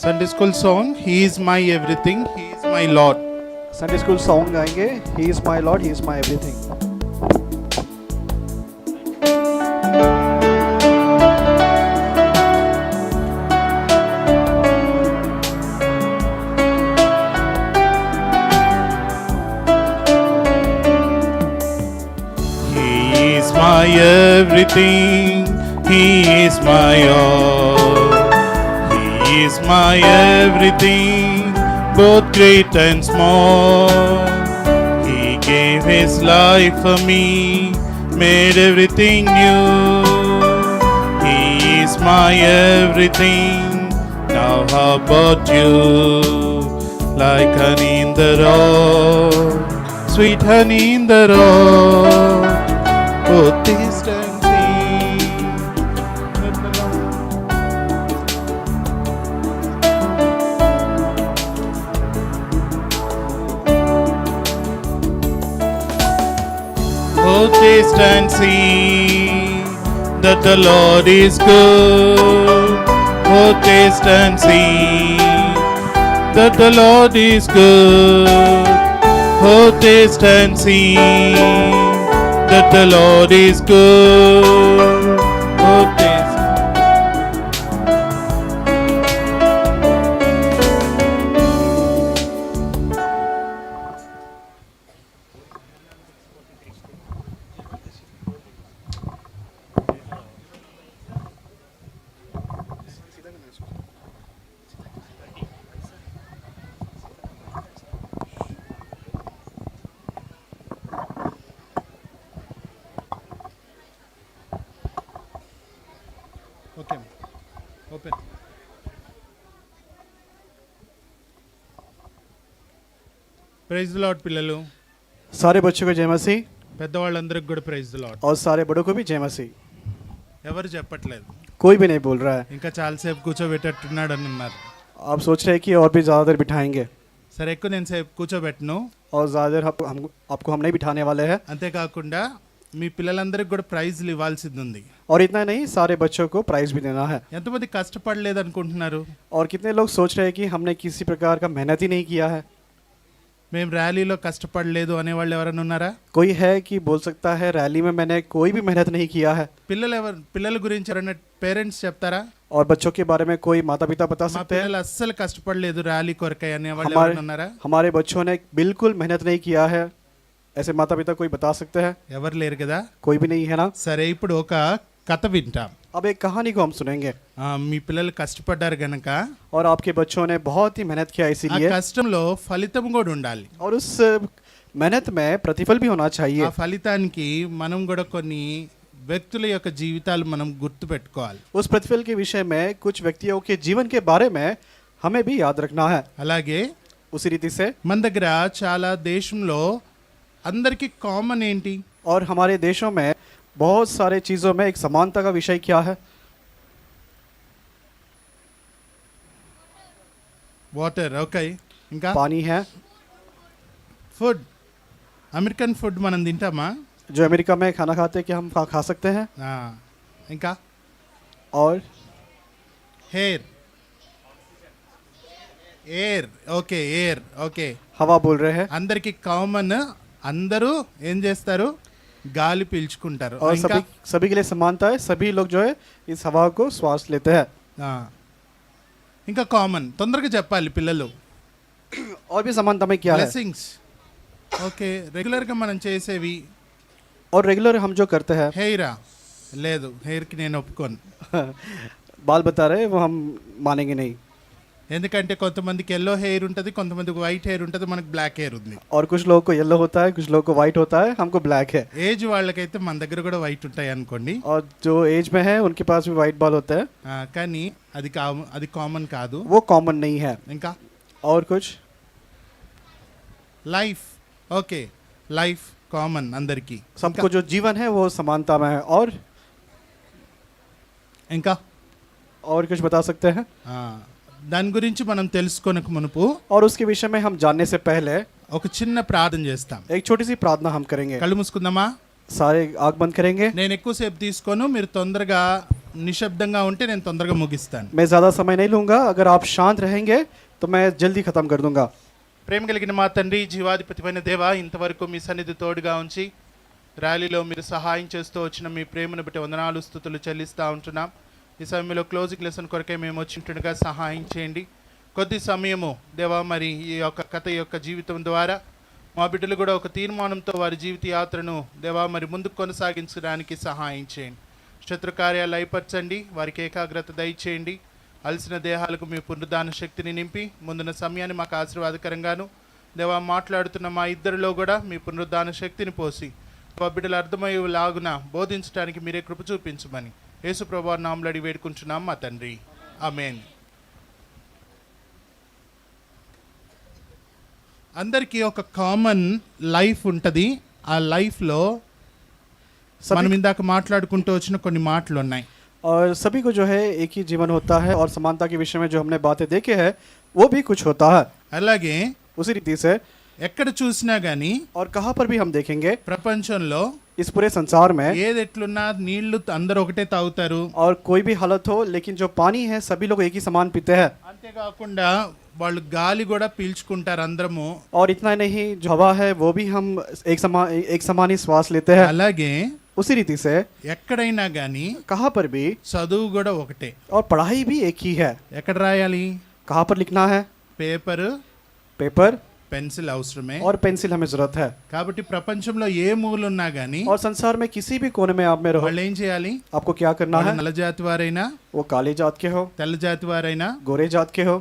Sunday school song, He is my everything, He is my Lord. Sunday school song गाएंगे, he is my Lord, he is my everything. He is my everything, He is my all. He is my everything, both great and small. He gave His life for me, made everything new. He is my everything, now how about you? Like honey in the rock, sweet honey in the rock. Oh, taste and see that the Lord. Oh, taste and see that the Lord is good. Oh, taste and see that the Lord is good. Oh, taste and see that the Lord is good. Oh, taste. Okay, open. Praise the lord పిల్లలు, सारे बच्चों को जय मसीह పెద్దవాళ్ళందరికి కూడా praise the lord. और सारे बड़ों को भी जय मसीह। ఎవరు చెప్పట్లేదు, कोई भी नहीं बोल रहा है। ఇంకా చాలాసేపు కూర్చోబెట్టేట్టున్నాడు అని అన్నారు. आप सोच रहे हैं कि और भी ज़्यादा देर बिठाएंगे, సరే ఎక్కువ నేను సేపు కూర్చోబెట్టను. और ज़्यादा देर आपको हम नहीं बिठाने वाले हैं। అంతేకాకుండా మీ పిల్లలందరికి కూడా ప్రైజ్లు ఇవ్వాల్సింది ఉంది. और इतना नहीं, सारे बच्चों को प्राइज भी देना है। ఎంతమంది కష్టపడలేదు అనుకుంటున్నారు? और कितने लोग सोच रहे हैं कि हमने किसी प्रकार का मेहनत ही नहीं किया है। మేము ర్యాలీలో కష్టపడలేదు అనేవాళ్ళు ఎవరైనా ఉన్నారా? कोई है कि बोल सकता है रैली में मैंने कोई भी मेहनत नहीं किया है। పిల్లల గురించి ఎవరైనా పేరెంట్స్ చెప్తారా? और बच्चों के बारे में कोई माता पिता बता మా सकते हैं పిల్లలు అస్సలు కష్టపడలేదు ర్యాలీ కొరకై అనేవాళ్ళు ఎవరైనా ఉన్నారా? हमारे बच्चों ने बिल्कुल मेहनत नहीं किया है, ऐसे माता पिता कोई बता सकते हैं? ఎవరు లేరు కదా. कोई भी नहीं है ना। సరే ఇప్పుడు ఒక కథ వింటాం. अब एक कहानी को हम सुनेंगे। మీ పిల్లలు కష్టపడ్డారు గనక और आपके बच्चों ने बहुत ही मेहनत किया, ఆ इसीलिए కష్టంలో ఫలితం కూడా ఉండాలి. और उस मेहनत में प्रतिफल भी होना ఆ चाहिए। ఫలితానికి మనం కూడా కొన్ని వ్యక్తుల యొక్క జీవితాలు మనం గుర్తు పెట్టుకోవాలి. उस प्रतिफल के विषय में कुछ व्यक्तियों के जीवन के बारे में हमें भी याद रखना है। అలాగే उसी रीति से మన దగ్గర చాలా దేశంలో అందరికీ కామన్ ఏంటి? और हमारे देशों में बहुत सारे चीज़ों में एक समानता का विषय क्या है? వాటర్. ఓకే, ఇంకా पानी है। ఫుడ్. అమెరికన్ ఫుడ్ మనం తింటామా? जो अमेरिका में खाना खाते हैं, क्या हम खा सकते हैं? ఆ, ఇంకా और hair. Air. Okay, air. Okay, हवा बोल रहे हैं। అందరికి కామన్. అందరూ ఏం చేస్తారు? గాలి పీల్చుకుంటారు. और ఇంకా सभी के लिए समानता है, सभी लोग जो है इस हवा को श्वास लेते हैं। ఆ, ఇంకా కామన్. తొందరగా చెప్పాలి పిల్లలు. और भी समानता में क्या है? బ్లెస్సింగ్స్. ఓకే, రెగ్యులర్గా మనం చేసేవి. और रेगुलर हम जो करते हैं హెయిరా? లేదు, హెయిర్కి నేను ఒప్పుకోను. बाल बता रहे हैं, वो हम मानेंगे नहीं। ఎందుకంటే కొంతమందికి ఎల్లో హెయిర్ ఉంటుంది, కొంతమందికి వైట్ హెయిర్ ఉంటుంది, మనకు బ్లాక్ హెయిర్ ఉంది. और कुछ लोगों को येलो होता है, कुछ लोगों को वाइट होता है, हमको ब्लैक है। ఏజ్ వాళ్ళకైతే మన దగ్గర కూడా వైట్ ఉంటాయి అనుకోండి. और जो एज में है उनके पास भी वाइट बाल होता है, కానీ అది కామన్ కాదు. वो कॉमन नहीं है। ఇంకా और कुछ లైఫ్. ఓకే, లైఫ్ కామన్ అందరికీ. सबको जो जीवन है वो समानता में है। ఇంకా और कुछ बता सकते हैं? దాని గురించి మనం తెలుసుకొనక మునుపు और उसके विषय में हम जानने से पहले ఒక చిన్న ప్రార్థన చేస్తాం. एक छोटी सी प्रार्थना हम करेंगे। కళ్ళు మూసుకుందామా? सारे आंख बंद करेंगे। నేను ఎక్కువసేపు తీసుకోను, మీరు తొందరగా నిశ్శబ్దంగా ఉంటే నేను తొందరగా ముగిస్తాను. मैं ज़्यादा समय नहीं लूँगा, अगर आप शांत रहेंगे तो मैं जल्दी ख़त्म कर दूँगा। ప్రేమ కలిగిన మా తండ్రి, జీవాధిపతిపైన దేవా, ఇంతవరకు మీ సన్నిధి తోడుగా ఉంచి ర్యాలీలో మీరు సహాయం చేస్తూ వచ్చిన మీ ప్రేమను బట్టి వందనాలు స్తుతులు చెల్లిస్తూ ఉంటున్నాం. ఈ సమయంలో క్లోజింగ్ లెసన్ కొరకే మేము వచ్చినట్టుగా సహాయం చేయండి. కొద్ది సమయము దేవా, మరి ఈ యొక్క కథ యొక్క జీవితం ద్వారా మా బిడ్డలు కూడా ఒక తీర్మానంతో వారి జీవిత యాత్రను దేవా మరి ముందుకు కొనసాగించడానికి సహాయం చేయండి. శత్రు కార్యాలు అయిపరచండి, వారికి ఏకాగ్రత దయచేయండి. అలసిన దేహాలకు మీ పునరుద్ధాన శక్తిని నింపి ముందున్న సమయాన్ని మాకు ఆశీర్వాదకరంగాను దేవా మాట్లాడుతున్న మా ఇద్దరిలో కూడా మీ పునరుద్ధాన శక్తిని పోసి మా బిడ్డలు అర్థమయ్యేలాగున బోధించడానికి మీరే కృప చూపించమని యేసు ప్రభువు నామములో అడిగి వేడుకుంటున్నాం మా తండ్రి, ఆమేన్. అందరికీ ఒక కామన్ లైఫ్ ఉంటుంది. ఆ లైఫ్లో మనం ఇందాక మాట్లాడుకుంటూ వచ్చిన కొన్ని మాటలు ఉన్నాయి. और सभी को जो है एक ही जीवन होता है, और समानता के विषय में जो हमने बातें देखे हैं वो भी कुछ होता है। అలాగే उसी रीति से ఎక్కడ చూసినా గానీ और कहाँ पर भी हम देखेंगे ప్రపంచంలో इस पूरे संसार में, ఏది ఎట్లున్నా నీళ్లు అందరూ ఒకటే తాగుతారు. और कोई भी हालत हो, लेकिन जो पानी है सभी लोग एक ही समान पीते हैं। అంతేకాకుండా వాళ్ళు గాలి కూడా పీల్చుకుంటారు అందరము. और इतना नहीं, जो हवा है वो भी हम एक समान ही श्वास लेते हैं। అలాగే उसी रीति से ఎక్కడైనా గానీ कहाँ पर भी చదువు కూడా ఒకటే. और पढ़ाई भी एक ही है। ఎక్కడ రాయాలి? कहाँ पर लिखना है? పేపర్, पेपर పెన్సిల్ అవసరమే. और पेंसिल हमें जरूरत है। కాబట్టి ప్రపంచంలో ఏ మూల ఉన్నా గానీ और संसार में किसी भी कोने में आप में रहो, వాళ్ళు ఏం చేయాలి? आपको क्या करना వాళ్ళు है? నల్ల జాతి వారైనా, वो काले जात के हो, తెల్ల జాతి వారైనా, गोरे जात के हो,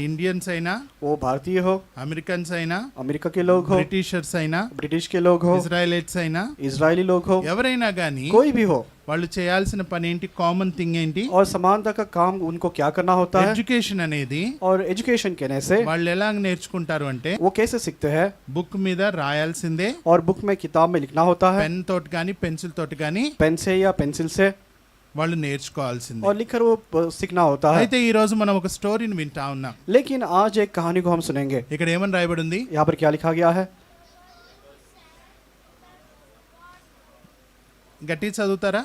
ఇండియన్స్ అయినా, वो भारतीय हो, అమెరికన్స్ అయినా, अमेरिका के लोग हो, బ్రిటిషర్స్ అయినా, ब्रिटिश के लोग हो, ఇజ్రాయెలైట్స్ అయినా, इजरायली लोग हो, ఎవరైనా గానీ कोई भी हो, వాళ్ళు చేయాల్సిన పని ఏంటి? కామన్ థింగ్ ఏంటి? और समानता का काम उनको क्या करना होता है? ఎడ్యుకేషన్ అనేది और एजुकेशन कहने से వాళ్ళు ఎలా నేర్చుకుంటారు అంటే वो कैसे सीखते हैं? బుక్ మీద రాయాల్సిందే, और बुक में किताब में लिखना होता है, పెన్ తోటి కానీ పెన్సిల్ తోటి కానీ पेन से या पेंसिल से, వాళ్ళు నేర్చుకోవాల్సిందే. और लिखकर वो सीखना होता है। అయితే ఈ రోజు మనం ఒక స్టోరీని వింటా ఉన్నాం. लेकिन आज एक कहानी को हम सुनेंगे। ఇక్కడ ఏమని రాయబడి ఉంది? यहाँ पर क्या लिखा गया है? గట్టి చదువుతారా?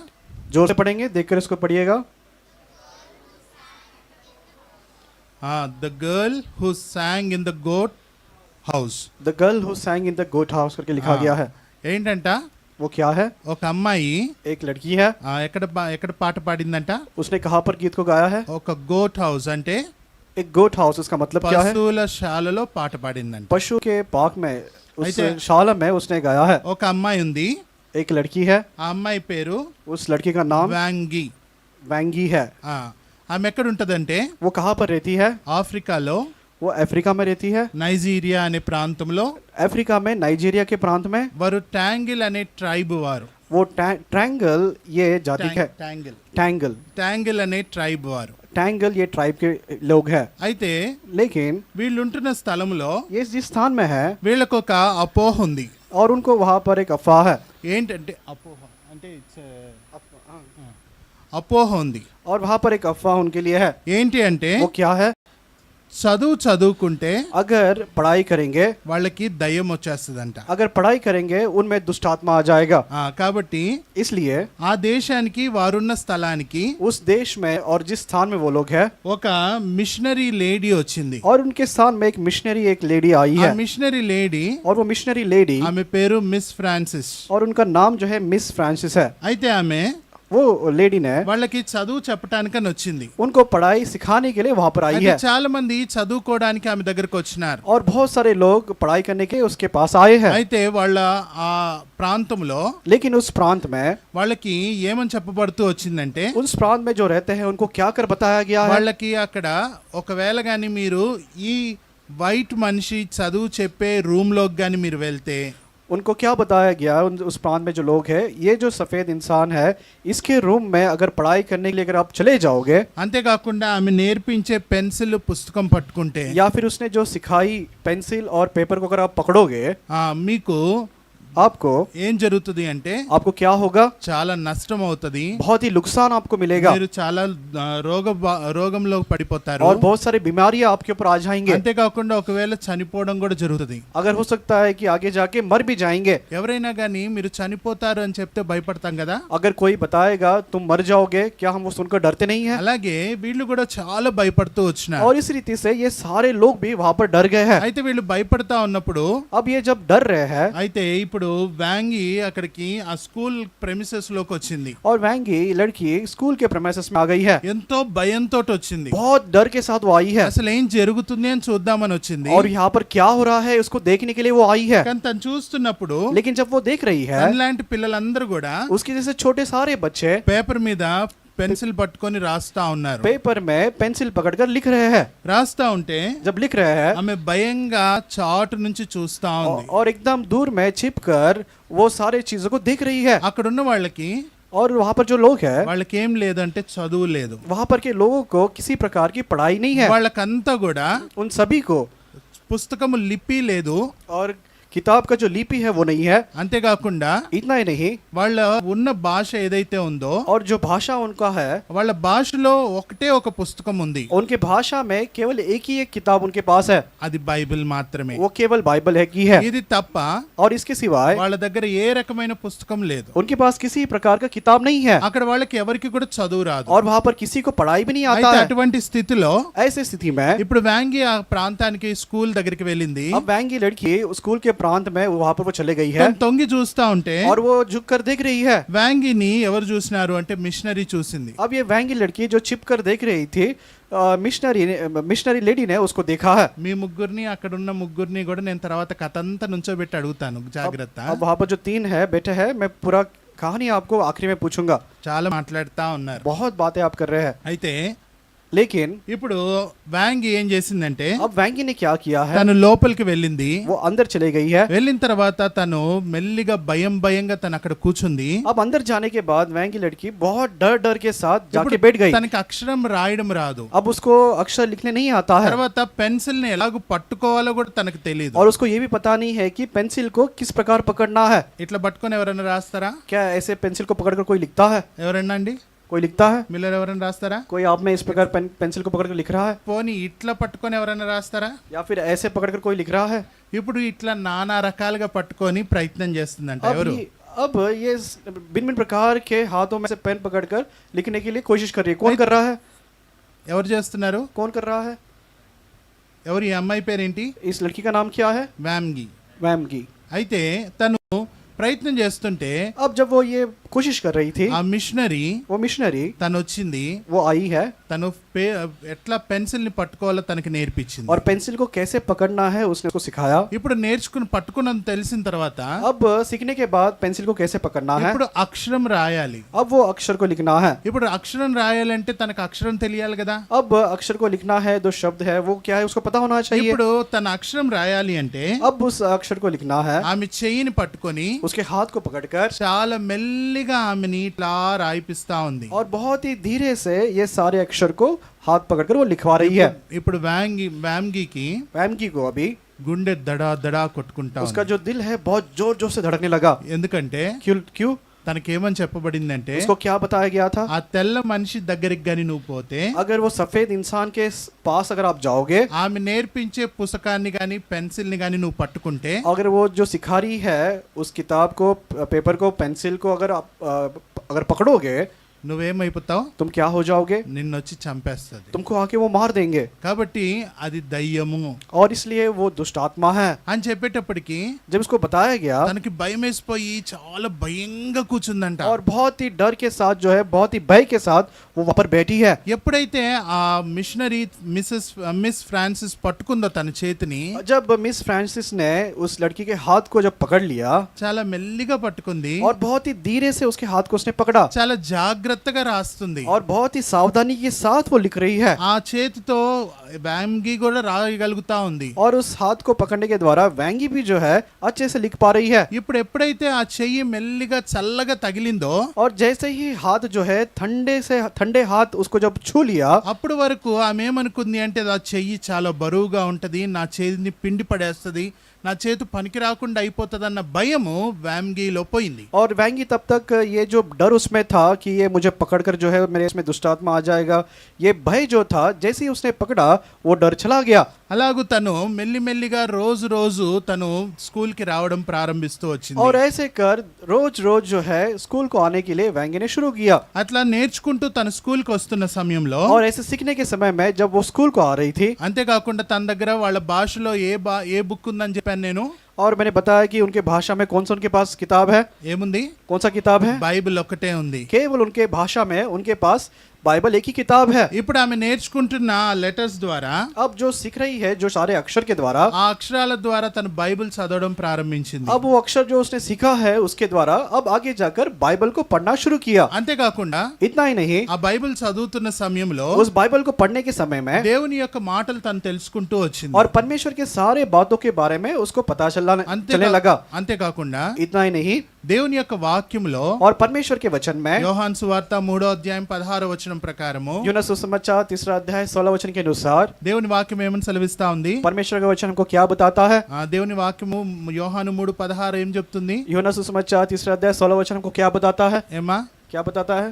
जोर से पढ़ेंगे, देखकर इसको पढ़िएगा। The girl who sang in the goat house. The girl who sang in the goat house करके लिखा गया है। ఏంటంట? वो क्या है? ఒక అమ్మాయి एक लड़की है, ఎక్కడ పాట పాడిందంట? उसने कहाँ पर गीत को गाया है? ఒక గోట్ హౌస్ అంటే एक गोट हाउस, इसका मतलब क्या है? పశువుల శాలలో పాట పాడిందంట. पशु के पार्क में, उस ऐसे- शाला में उसने गाया है। ఒక అమ్మాయి ఉంది, एक लड़की है, ఆ అమ్మాయి పేరు उस लड़की का नाम వాంగి. वैंगी है। ఆమె ఎక్కడ ఉంటదంటే वो कहाँ पर रहती है? ఆఫ్రికాలో वो अफ्रीका में रहती है। నైజీరియా అనే ప్రాంతంలో अफ्रीका में, नाइजीरिया के प्रांत में। వారు ట్యాంగిల్ అనే ట్రైబ్ వారు. वो ट्रैंगल ये जाति है। ట్యాంగిల్ टैंगल, ట్యాంగిల్ అనే ట్రైబ్ వారు. टैंगल ये ट्राइब के लोग हैं। అయితే लेकिन వీళ్ళు ఉంటున్న స్థలంలో ये जिस स्थान में है, వీళ్ళకు ఒక అపోహ ఉంది. और उनको वहाँ पर एक अफवाह है। ఏంటంటే అపోహ అంటే అపోహ ఉంది. और वहाँ पर एक अफवाह उनके लिए है। ఏంటి అంటే वो क्या है? చదువుకుంటే अगर पढ़ाई करेंगे, వాళ్ళకి దయ్యం వచ్చేస్తుందంట. अगर पढ़ाई करेंगे उनमें दुष्ट आत्मा आ जाएगा। కాబట్టి इसलिए ఆ దేశానికి వారున్న స్థలానికి उस देश में और जिस स्थान में वो लोग हैं, ఒక మిషనరీ లేడీ వచ్చింది. और उनके स्थान में एक मिशनरी, एक लेडी आई ఆ है। మిషనరీ లేడీ, और वो मिशनरी लेडी, ఆమె పేరు మిస్ ఫ్రాన్సిస్. और उनका नाम जो है मिस फ्रांसिस है। అయితే ఆమె वो लेडी ने వాళ్ళకి చదువు చెప్పడానికని వచ్చింది. उनको पढ़ाई सिखाने के लिए वहाँ पर आई అయితే है। చాలా మంది చదువుకోవడానికి ఆమె దగ్గరకు వచ్చినారు. और बहुत सारे लोग पढ़ाई करने के उसके पास आए हैं। అయితే వాళ్ళ ఆ ప్రాంతంలో लेकिन उस प्रांत में, వాళ్ళకి ఏమని చెప్పబడుతూ వచ్చిందంటే उस प्रांत में जो रहते हैं उनको क्या कर बताया गया है? వాళ్ళకి అక్కడ ఒకవేళ గాని మీరు ఈ వైట్ మనిషి చదువు చెప్పే రూమ్ లోకి గాని మీరు వెళ్తే, उनको क्या बताया गया उस प्रांत में जो लोग हैं, ये जो सफ़ेद इंसान है, इसके रूम में अगर पढ़ाई करने के लिए अगर आप चले जाओगे, అంతేకాకుండా ఆమె నేర్పించే పెన్సిల్ పుస్తకం పట్టుకుంటే या फिर उसने जो सिखाई पेंसिल और पेपर को अगर आप पकड़ोगे, మీకు आपको ఏం జరుగుతుంది అంటే आपको क्या होगा? చాలా నష్టం అవుతుంది, बहुत ही नुकसान आपको मिलेगा మీరు చాలా రోగంలో పడిపోతారు, और बहुत सारी बीमारियां आपके ऊपर आ जाएंगे। అంతేకాకుండా ఒకవేళ చనిపోవడం కూడా జరుగుతుంది। अगर हो सकता है कि आगे जाके मर भी जाएंगे। ఎవరైనా కానీ మీరు చనిపోతారు అని చెప్తే భయపడతాం కదా, अगर कोई बताएगा तुम मर जाओगे, क्या हम वो सुनकर डरते नहीं हैं? అలాగే వీళ్ళు కూడా చాలా భయపడుతూ వచ్చినారు। और इस रीति से ये सारे लोग भी वहां पर डर गए हैं। అయితే వీళ్ళు భయపడతా ఉన్నప్పుడు अब ये जब डर रहे हैं, అయితే ఇప్పుడు వ్యాంగి అక్కడికి ఆ స్కూల్ ప్రెమిసెస్ లోకి వచ్చింది। और वैंगी लड़की स्कूल के प्रेमाइसेस में आ गई है। ఎంతో భయంతో వచ్చింది, बहुत डर के साथ वो आई है అసలు ఏం జరుగుతుంది అని చూద్దామని వచ్చింది। और यहाँ पर क्या हो रहा है उसको देखने के लिए वो आई है। కానీ తను చూస్తున్నప్పుడు लेकिन जब वो देख रही है, తనలాంటి పిల్లలందరూ కూడా उसके जैसे छोटे सारे बच्चे పేపర్ మీద పెన్సిల్ పట్టుకొని రాస్తా ఉన్నారు। पेपर में पेंसिल पकड़कर लिख रहे हैं। రాస్తా ఉంటే जब लिख रहे हैं ఆమె భయంగా చాటు నుంచి చూస్తా ఉంది। और एकदम दूर में छिपकर वो सारे चीजों को देख रही है। అక్కడున్న వాళ్ళకి और वहाँ पर जो लोग हैं, వాళ్ళకి ఏం లేదంటే చదువు లేదు, वहाँ पर के लोगों को किसी प्रकार की पढ़ाई नहीं है। వాళ్ళకంతా కూడా उन सभी को పుస్తకము లిపి లేదు, और किताब का जो लिपि है वो नहीं है। అంతేకాకుండా इतना ही नहीं, వాళ్ళ ఉన్న భాష ఏదైతే ఉందో और जो भाषा उनका है, వాళ్ళ భాషలో ఒకటే ఒక పుస్తకం ఉంది, उनके भाषा में केवल एक ही एक किताब उनके पास है, అది బైబిల్ మాత్రమే। वो केवल बाइबल है की है। ఇది తప్ప और इसके सिवाय వాళ్ళ దగ్గర ఏ రకమైన పుస్తకం లేదు। उनके पास किसी प्रकार का किताब नहीं है, అక్కడ వాళ్ళకి ఎవరికి కూడా చదువు రాదు। और वहाँ पर किसी को पढ़ाई भी नहीं आता అయితే है। అటువంటి స్థితిలో ऐसी स्थिति में ఇప్పుడు వ్యాంగి ఆ ప్రాంతానికి స్కూల్ దగ్గరికి వెళ్ళింది। अब वैंगी लड़की स्कूल के प्रांत में वहाँ पर वो चले गई है, తను తొంగి చూస్తా ఉంటే और वो झुक कर देख रही है। వ్యాంగిని ఎవరు చూసినారు అంటే మిషనరీ చూసింది। अब ये वैंगी लड़की जो छिप कर देख रही थी, मिशनरी लेडी ने उसको देखा है। మీ ముగ్గురిని అక్కడున్న ముగ్గురిని కూడా నేను తర్వాత కథ అంతా నుంచోబెట్టి అడుగుతాను, జాగ్రత్త। अब वहाँ पर जो 3 है बेटे हैं, मैं पूरा कहानी आपको आखिरी में पूछूंगा। చాలా మాట్లాడుతా ఉన్నారు। बहुत बातें आप कर रहे हैं, అయితే लेकिन ఇప్పుడు వ్యాంగి ఏం చేసిందంటే अब वैंगी ने क्या किया है? తను లోపలికి వెళ్ళింది। वो अंदर चली गई है। వెళ్ళిన తర్వాత తను మెల్లిగా భయంగా తను అక్కడ కూర్చుంది। अब अंदर जाने के बाद वैंगी लड़की बहुत डर डर के साथ जाके बैठ गई। తనకి అక్షరం రాయడం రాదు, अब उसको अक्षर लिखने नहीं आता है, తర్వాత పెన్సిల్ ని ఎలాగో పట్టుకోవాలో కూడా తనకు తెలియదు। और उसको ये भी पता नहीं है कि पेंसिल को किस प्रकार पकड़ना है। ఇట్లా పట్టుకొని ఎవరైనా రాస్తారా? क्या ऐसे पेंसिल को पकड़कर कोई लिखता है? ఎవరన్నా అండి, कोई लिखता है? మిల్లర్ ఎవరైనా రాస్తారా? कोई आप में इस प्रकार पेंसिल को पकड़कर लिख रहा है, పోనీ ఇట్లా పట్టుకొని ఎవరైనా రాస్తారా? या फिर ऐसे पकड़कर कोई लिख रहा है? ఇప్పుడు ఇట్లా నానా రకాలుగా పట్టుకొని ప్రయత్నం చేస్తుందంట ఎవరు? अब ये भिन्न भिन्न प्रकार के हाथों में से पेन पकड़कर लिखने के लिए कोशिश कर रही है। कौन कर रहा है? ఎవరు చేస్తున్నారు? कौन कर रहा है? ఎవరు? ఈ अమ్మాయి పేరేంటి? इस लड़की का नाम क्या है? వ్యాంగి। वैमगी। అయితే తను ప్రయత్నం చేస్తుంటే अब जब वो ये कोशिश कर रही थी, ఆ మిషనరీ वो मिशनरी తను వచ్చింది, वो आई है తను ఎట్లా పెన్సిల్ ని పట్టుకోవాలో తనకి నేర్పించింది। और पेंसिल को कैसे पकड़ना है उसने उसको सिखाया। ఇప్పుడు నేర్చుకుని పట్టుకున్న తెలిసిన తర్వాత अब सीखने के बाद पेंसिल को कैसे पकड़ना है, ఇప్పుడు అక్షరం రాయాలి। अब वो अक्षर को लिखना है। ఇప్పుడు అక్షరం రాయాలంటే తనకు అక్షరం తెలియాలి కదా। अब अक्षर को लिखना है, जो शब्द है वो क्या है उसको पता होना चाहिए। ఇప్పుడు తన అక్షరం రాయాలి అంటే अब उस अक्षर को लिखना है, ఆమె చెయ్యిని పట్టుకొని उसके हाथ को पकड़कर చాలా మెల్లిగా ఆమెని ఇట్లా రాయిపిస్తా ఉంది। और बहुत ही धीरे से ये सारे अक्षर को हाथ पकड़कर वो लिखवा रही है। ఇప్పుడు వ్యాంగికి वैमगी को अभी గుండె దడా దడా కొట్టుకుంటా उसका ఉంది। जो दिल है बहुत जोर जोर से धड़कने लगा। ఎందుకంటే क्यों क्यों? తనకేమని చెప్పబడిందంటే उसको क्या बताया गया था? ఆ తెల్ల మనిషి దగ్గరికి గాని నువ్వు పోతే अगर वो सफेद इंसान के पास अगर आप जाओगे, ఆమె నేర్పించే పుస్తకాన్ని గాని పెన్సిల్ ని గాని నువ్వు పట్టుకుంటే अगर वो जो सिखा रही है उस किताब को, पेपर को, पेंसिल को अगर आप अगर पकड़ोगे, నువ్వేమైపోతావు? तुम क्या हो जाओगे? నిన్నొచ్చి చంపేస్తుంది। तुमको आके वो मार देंगे। కాబట్టి అది దయ్యము और इसलिए वो दुष्ट आत्मा है। అని చెప్పేటప్పటికి जब इसको बताया गया, తనకి భయం వేసిపోయి చాలా భయంగా కూర్చుందంట। और बहुत ही डर के साथ जो है, बहुत ही भय के साथ वो वहाँ पर बैठी है। ఎప్పుడైతే ఆ మిషనరీ మిస్ ఫ్రాన్సిస్ పట్టుకుందో తన చేతిని, जब मिस फ्रांसिस ने उस लड़की के हाथ को जब पकड़ लिया, చాలా మెల్లిగా పట్టుకుంది, और बहुत ही धीरे से उसके हाथ को उसने पकड़ा, చాలా జాగ్రత్తగా రాస్తుంది, और बहुत ही सावधानी के साथ वो लिख रही है। ఆ చేతితో వ్యాంగి కూడా రాయగలుగుతా ఉంది। और उस हाथ को पकड़ने के द्वारा वैंगी भी जो है अच्छे से लिख पा रही है। ఇప్పుడు ఎప్పుడైతే ఆ చెయ్యి మెల్లిగా చల్లగా తగిలిందో, और जैसे ही हाथ जो है ठंडे हाथ उसको जब छू लिया, అప్పుడు వరకు ఆమె ఏమనుకుంది అంటే ఆ చెయ్యి చాలా బరువుగా ఉంటది, నా చేతిని పిండి పడేస్తుంది, నా చేతు పనికి రాకుండా అయిపోతుందన్న భయము వ్యాంగీలో పోయింది. और वैंगी तब तक ये जो डर उसमें था कि ये मुझे पकड़कर जो है मेरे इसमें दुष्टात्मा आ जाएगा, ये भय जो था जैसे ही उसने पकड़ा वो डर चला गया। అలాగూ తను మెల్లిమెల్లిగా రోజు రోజు తను స్కూల్ కి రావడం ప్రారంభిస్తూ వచ్చింది. और ऐसे कर रोज रोज जो है स्कूल को आने के लिए वैंगी ने शुरू किया। అట్లా నేర్చుకుంటూ తన స్కూల్ కి వస్తున్న సమయంలో और ऐसे सीखने के समय में जब वो स्कूल को आ रही थी, అంతేకాకుండా తన దగ్గర వాళ్ళ భాషలో ఏ బుక్ ఉందని చెప్పాను నేను. और मैंने बताया कि उनके भाषा में कौन सा उनके पास किताब है, ఏముంది? कौन सा किताब है? బైబిల్ ఒక్కటే ఉంది. केवल उनके भाषा में उनके पास बाइबल एक ही किताब है। ఇప్పుడు ఆమె నేర్చుకుంటున్న లెటర్స్ ద్వారా, अब जो सीख रही है जो सारे अक्षर के द्वारा, ఆ అక్షరాల ద్వారా తను బైబిల్ చదవడం ప్రారంభించింది. अब वो अक्षर जो उसने सीखा है उसके द्वारा अब आगे जाकर बाइबल को पढ़ना शुरू किया। అంతేకాకుండా इतना ही नहीं, ఆ బైబిల్ చదువుతున్న సమయంలో उस बाइबल को पढ़ने के समय में దేవుని యొక్క మాటలు తను తెలుసుకుంటూ వచ్చింది. और परमेश्वर के सारे बातों के बारे में उसको पता चलने लगा। అంతేకాకుండా इतना ही नहीं, దేవుని యొక్క వాక్యంలో और परमेश्वर के वचन में యోహాను సువార్త 3వ అధ్యాయం 16వ వచనం ప్రకారము, यूहन्ना सुसमाचार 3 अध्याय 16 वचन के अनुसार దేవుని వాక్యం ఏమని సెలవిస్తా ఉంది? परमेश्वर का वचन हमको क्या बताता है? ఆ దేవుని వాక్యము యోహాను 3:16 ఏం చెప్తుంది? यूहन्ना सुसमाचार 3 अध्याय 16 वचन हमको क्या बताता है? ఏమా? क्या बताता है?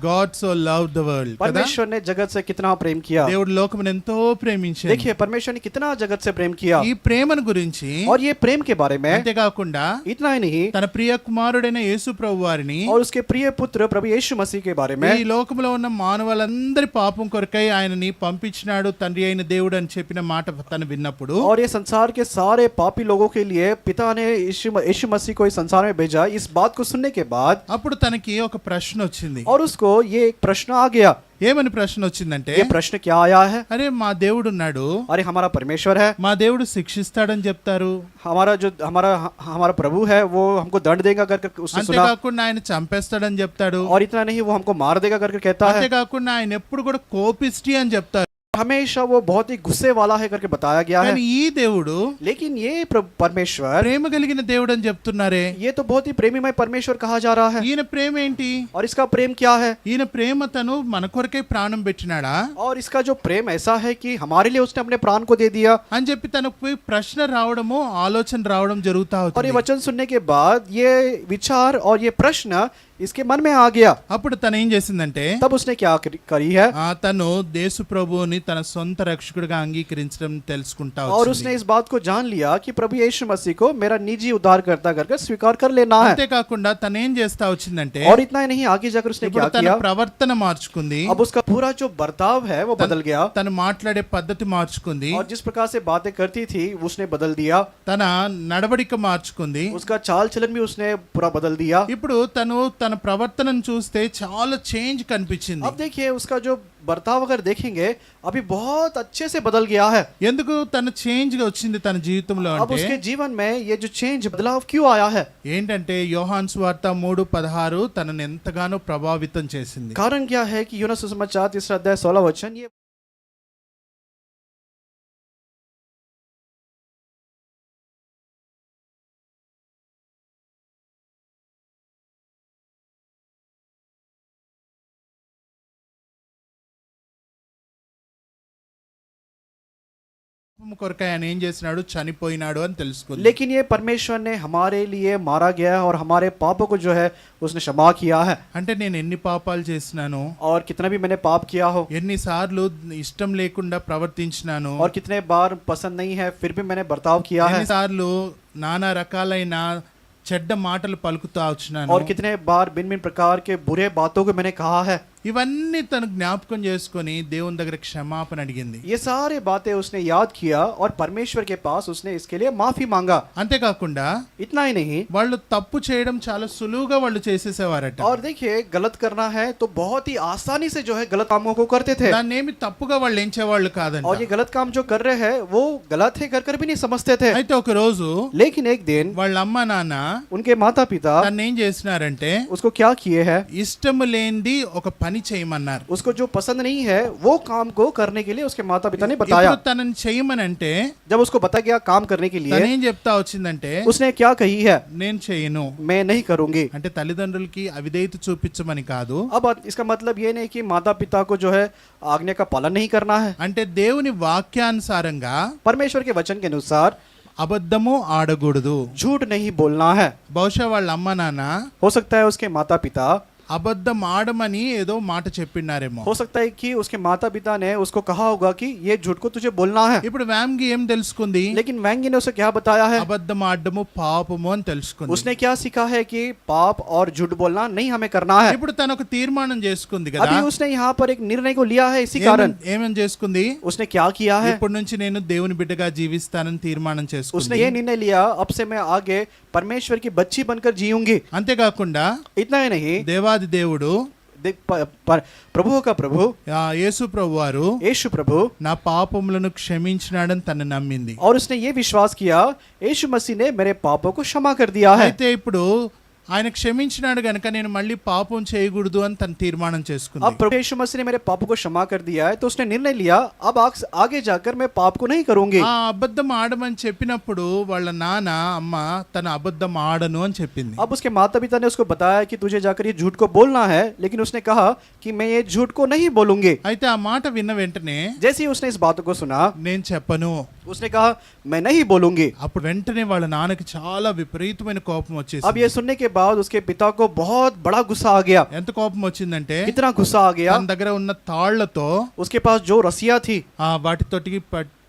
God so loved the world. కదా? परमेश्वर ने जगत से कितना प्रेम किया। దేవుడు లోకమును ఎంతో ప్రేమించాడు. देखिए परमेश्वर ने कितना जगत से प्रेम किया। ఈ ప్రేమను గురించి, और ये प्रेम के बारे में అంతేకాకుండా इतना ही नहीं, తన ప్రియ కుమారుడైన యేసు ప్రభు వారిని और उसके प्रिय पुत्र प्रभु यीशु मसीह के बारे में, ఈ లోకములో ఉన్న మానవులందరి పాపం కొరకై ఆయనని పంపించినాడు తండ్రి అయిన దేవుడు అని చెప్పిన మాట తను విన్నప్పుడు, और ये संसार के सारे पापी लोगों के लिए पिता ने यीशु मसीह को इस संसार में भेजा। इस बात को सुनने के बाद అప్పుడు తనకి ఒక ప్రశ్న వచ్చింది. और उसको ये एक प्रश्न आ गया। ఏమని ప్రశ్న వచ్చిందంటే, ये प्रश्न क्या आया है? అరే మా దేవుడు ఉన్నాడు, अरे हमारा परमेश्वर है, మా దేవుడు శిక్షిస్తాడని చెప్తారు, हमारा प्रभु है वो हमको दंड देगा करके उसने सुना। అంతేకాకుండా ఆయన చంపేస్తాడని చెప్తాడు, और इतना नहीं वो हमको मार देगा करके कहता है। అంతేకాకుండా ఆయన ఎప్పుడు కూడా కోపిష్టి అని చెప్తారు. हमेशा वो बहुत ही गुस्से वाला है करके बताया गया है। కానీ ఈ దేవుడు लेकिन ये परमेश्वर ప్రేమ కలిగిన దేవుడు అని చెప్తున్నారే. ये तो बहुत ही प्रेमीमय परमेश्वर कहा जा रहा है। ఈయన ప్రేమ ఏంటి? और इसका प्रेम क्या है? ఈయన ప్రేమ తను మన కొరకే ప్రాణం పెట్టినాడా और इसका जो प्रेम ऐसा है कि हमारे लिए उसने अपने प्राण को दे दिया। అని చెప్పి తనకు ప్రశ్న రావడము, ఆలోచన రావడం జరుగుతా और ये అవుతుంది. वचन सुनने के बाद ये विचार और ये प्रश्न इसके मन में आ गया। అప్పుడు తను ఏం చేసిందంటే, तब उसने क्या करी है? తను దేశ ప్రభువుని తన సొంత రక్షకుడిగా అంగీకరించడం తెలుసుకుంటా और వచ్చింది. उसने इस बात को जान लिया कि प्रभु यीशु मसीह को मेरा निजी उद्धारकर्ता करके स्वीकार कर लेना है। అంతేకాకుండా తను ఏం చేస్తా వచ్చిందంటే, और इतना ही नहीं, आगे जाकर उसने क्या ఇప్పుడు తన किया? ప్రవర్తన మార్చుకుంది, अब उसका पूरा जो बर्ताव है वो बदल गया। తను మాట్లాడే పద్ధతి మార్చుకుంది, और जिस प्रकार से बातें करती थी उसने बदल दिया। తన నడవడిక మార్చుకుంది. उसका चाल चलन भी उसने पूरा बदल दिया। ఇప్పుడు తను తన ప్రవర్తనను చూస్తే చాలా చేంజ్ కనిపించింది. अब देखिए उसका जो बर्ताव अगर देखेंगे अभी बहुत अच्छे से बदल गया है। ఎందుకు తన చేంజ్ గా వచ్చింది తన జీవితంలో अब అంటే, उसके जीवन में ये जो चेंज बदलाव क्यों आया है? ఏంటంటే యోహాను సువార్త 3:16 తనను ఎంతగానో ప్రభావితం చేసింది. कारण क्या है कि यूहन्ना सुसमाचार 3 अध्याय 16 वचन ये పాపము కొరకై ఆయన ఏం చేసినాడు, చనిపోయినాడు అని తెలుసుకుంది. लेकिन ये परमेश्वर ने हमारे लिए मारा गया और हमारे पापों को जो है उसने क्षमा किया है। అంటే నేను ఎన్ని పాపాలు చేసినాను, और कितना भी मैंने पाप किया हो, ఎన్నిసార్లు ఇష్టం లేకుండా ప్రవర్తించినాను, और कितने बार पसंद नहीं है फिर भी मैंने बर्ताव किया है, ఎన్నిసార్లు నానా రకాలైన చెడ్డ మాటలు పలుకుతా వచ్చినాను, और कितने बार भिन्न भिन्न प्रकार के बुरे बातों को मैंने कहा है। ఇవన్నీ తను జ్ఞాపకం చేసుకొని దేవుని దగ్గర క్షమాపణ అడిగింది. ये सारे बातें उसने याद किया और परमेश्वर के पास उसने इसके लिए माफी मांगा। అంతేకాకుండా इतना ही नहीं, వాళ్ళు తప్పు చేయడం చాలా సులువుగా వాళ్ళు చేసేసేవారట. और देखिए गलत करना है तो बहुत ही आसानी से जो है गलत कामों को करते थे। దాన్ని ఏమి తప్పుగా వాళ్ళు ఎంచేవాళ్ళు కాదంట. और ये गलत काम जो कर रहे हैं वो गलत है कर भी नहीं समझते थे। అయితే ఒక రోజు लेकिन एक दिन వాళ్ళ అమ్మ నాన్న उनके माता पिता తను ఏం చేసినారంటే, उसको क्या किए हैं? ఇష్టం లేనిది ఒక పని చేయమన్నారు. उसको जो पसंद नहीं है वो काम को करने के लिए उसके माता पिता ने बताया। ఇప్పుడు తనని చేయమనంటే जब उसको बताया गया काम करने के लिए, తనేం చెప్తా వచ్చిందంటే, उसने क्या कही है? నేను చేయను. मैं नहीं करूंगी। అంటే తల్లిదండ్రులకి అవిధేయత చూపించమని కాదు, अब इसका मतलब ये नहीं कि माता पिता को जो है आज्ञा का पालन नहीं करना है। అంటే దేవుని వాక్యానుసారంగా परमेश्वर के वचन के अनुसार అబద్ధము ఆడకూడదు. झूठ नहीं बोलना है। బహుశా వాళ్ళ అమ్మ నాన్న हो सकता है उसके माता पिता, అబద్ధం ఆడమని ఏదో మాట చెప్పినారేమో. हो सकता है कि उसके माता पिता ने उसको कहा होगा कि ये झूठ को तुझे बोलना है। ఇప్పుడు వ్యాంగి ఏం తెలుసుకుంది? लेकिन वैंगी ने उसे क्या बताया है? అబద్ధం ఆడము పాపము అని తెలుసుకుంది. उसने क्या सीखा है कि पाप और झूठ बोलना नहीं हमें करना है। ఇప్పుడు తను ఒక తీర్మానం చేసుకుంది కదా. अभी उसने यहाँ पर एक निर्णय को लिया है। इसी कारण ఏమని చేసుకుంది? उसने क्या किया है? ఇప్పటి నుంచి నేను దేవుని బిడ్డగా జీవిస్తానని తీర్మానం उसने చేసుకుంది. ये निर्णय लिया, अब से मैं आगे परमेश्वर की बच्ची बनकर जीऊंगी। అంతేకాకుండా इतना ही नहीं, దేవాది దేవుడు प्रभु का प्रभु యేసు ప్రభు వారు यीशु प्रभु నా పాపములను క్షమించినాడని తను నమ్మింది. और उसने ये विश्वास किया यीशु मसीह ने मेरे पापों को क्षमा कर दिया है। అయితే ఇప్పుడు ఆయన క్షమించినాడు గనుక నేను మళ్ళీ పాపం చేయకూడదు అని తను తీర్మానం చేసుకుంది. अब प्रभु यीशु मसीह ने मेरे पापों को क्षमा कर दिया है, तो उसने निर्णय लिया अब आगे जाकर मैं पाप को नहीं करूंगी। ఆ అబద్ధం ఆడమని చెప్పినప్పుడు వాళ్ళ నాన్న అమ్మ తన అబద్ధం ఆడను అని చెప్పింది. अब उसके माता पिता ने उसको बताया कि तुझे जाकर ये झूठ को बोलना है, लेकिन उसने कहा कि मैं ये झूठ को नहीं बोलूंगी। అయితే ఆ మాట విన్న వెంటనే जैसे ही उसने इस बात को सुना, నేను చెప్పను, उसने कहा मैं नहीं बोलूंगी। అప్పుడు వెంటనే వాళ్ళ నాన్నకి చాలా విపరీతమైన కోపం వచ్చేసి. अब ये सुनने के बाद उसके पिता को बहुत बड़ा गुस्सा आ गया। ఎంత కోపం వచ్చిందంటే कितना गुस्सा आ गया, తన దగ్గర ఉన్న తాళ్లతో उसके पास जो रस्सियां थी వాటితోటి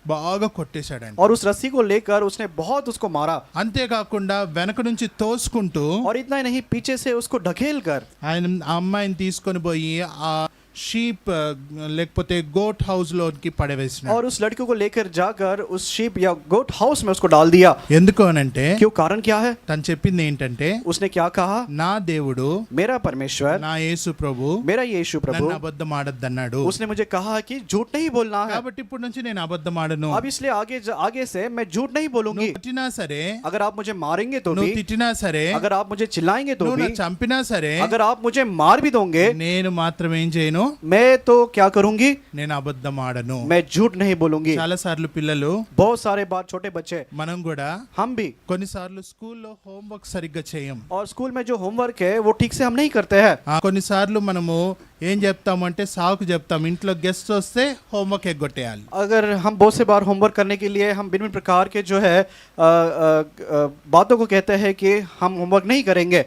బాగా కొట్టేశాడండి. और उस रस्सी को लेकर उसने बहुत उसको मारा। అంతేకాకుండా వెనక నుంచి తోసుకుంటూ और इतना ही नहीं, पीछे से उसको ढकेल कर ఆయన ఆ అమ్మాయిని తీసుకొని పోయి ఆ షీప్ లేకపోతే గోట్ హౌస్ లోకి పడవేసినాడు. और उस लड़की को लेकर जाकर उस शीप या गोट हाउस में उसको डाल दिया। ఎందుకు అనంటే क्यों? कारण क्या है? తను చెప్పింది ఏంటంటే उसने क्या कहा? నా దేవుడు मेरा परमेश्वर, నా యేసు ప్రభు मेरा यीशु प्रभु నన్ను అబద్ధం ఆడద్దన్నాడు. उसने मुझे कहा कि झूठ नहीं बोलना है। కాబట్టి ఇప్పుడు నుంచి నేను అబద్ధం ఆడను. अब इसलिए आगे से मैं झूठ नहीं बोलूंगी। నువ్వు తిట్టినా సరే, अगर आप मुझे मारेंगे तो నువ్వు भी, తిట్టినా సరే, अगर आप मुझे चिल्लाएंगे तो నువ్వు भी, నన్ను చంపినా సరే, अगर आप मुझे मार भी दोगे, నేను మాత్రం ఏం చేయను, मैं तो क्या करूंगी? నేను అబద్ధం ఆడను. मैं झूठ नहीं बोलूंगी। చాలా సార్లు పిల్లలు, बहुत सारे बार छोटे बच्चे, మనం కూడా हम भी కొన్నిసార్లు స్కూల్లో హోంవర్క్ సరిగ్గా చేయం. और स्कूल में जो होमवर्क है वो ठीक से हम नहीं करते हैं। కొన్నిసార్లు మనము ఏం చెప్తామంటే సాకు చెప్తాం, ఇంట్లో గెస్ట్ వస్తే హోంవర్క్ ఎగ్గొట్టేయాలి. अगर हम बहुत से बार होमवर्क करने के लिए हम भिन्न प्रकार के जो है बातों को कहते हैं कि हम होमवर्क नहीं करेंगे।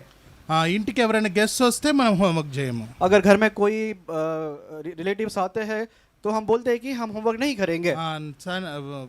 ఇంటికి ఎవరైనా గెస్ట్ వస్తే మనం హోంవర్క్ చేయము. अगर घर में कोई रिलेटिव्स आते हैं तो हम बोलते हैं कि हम होमवर्क नहीं करेंगे।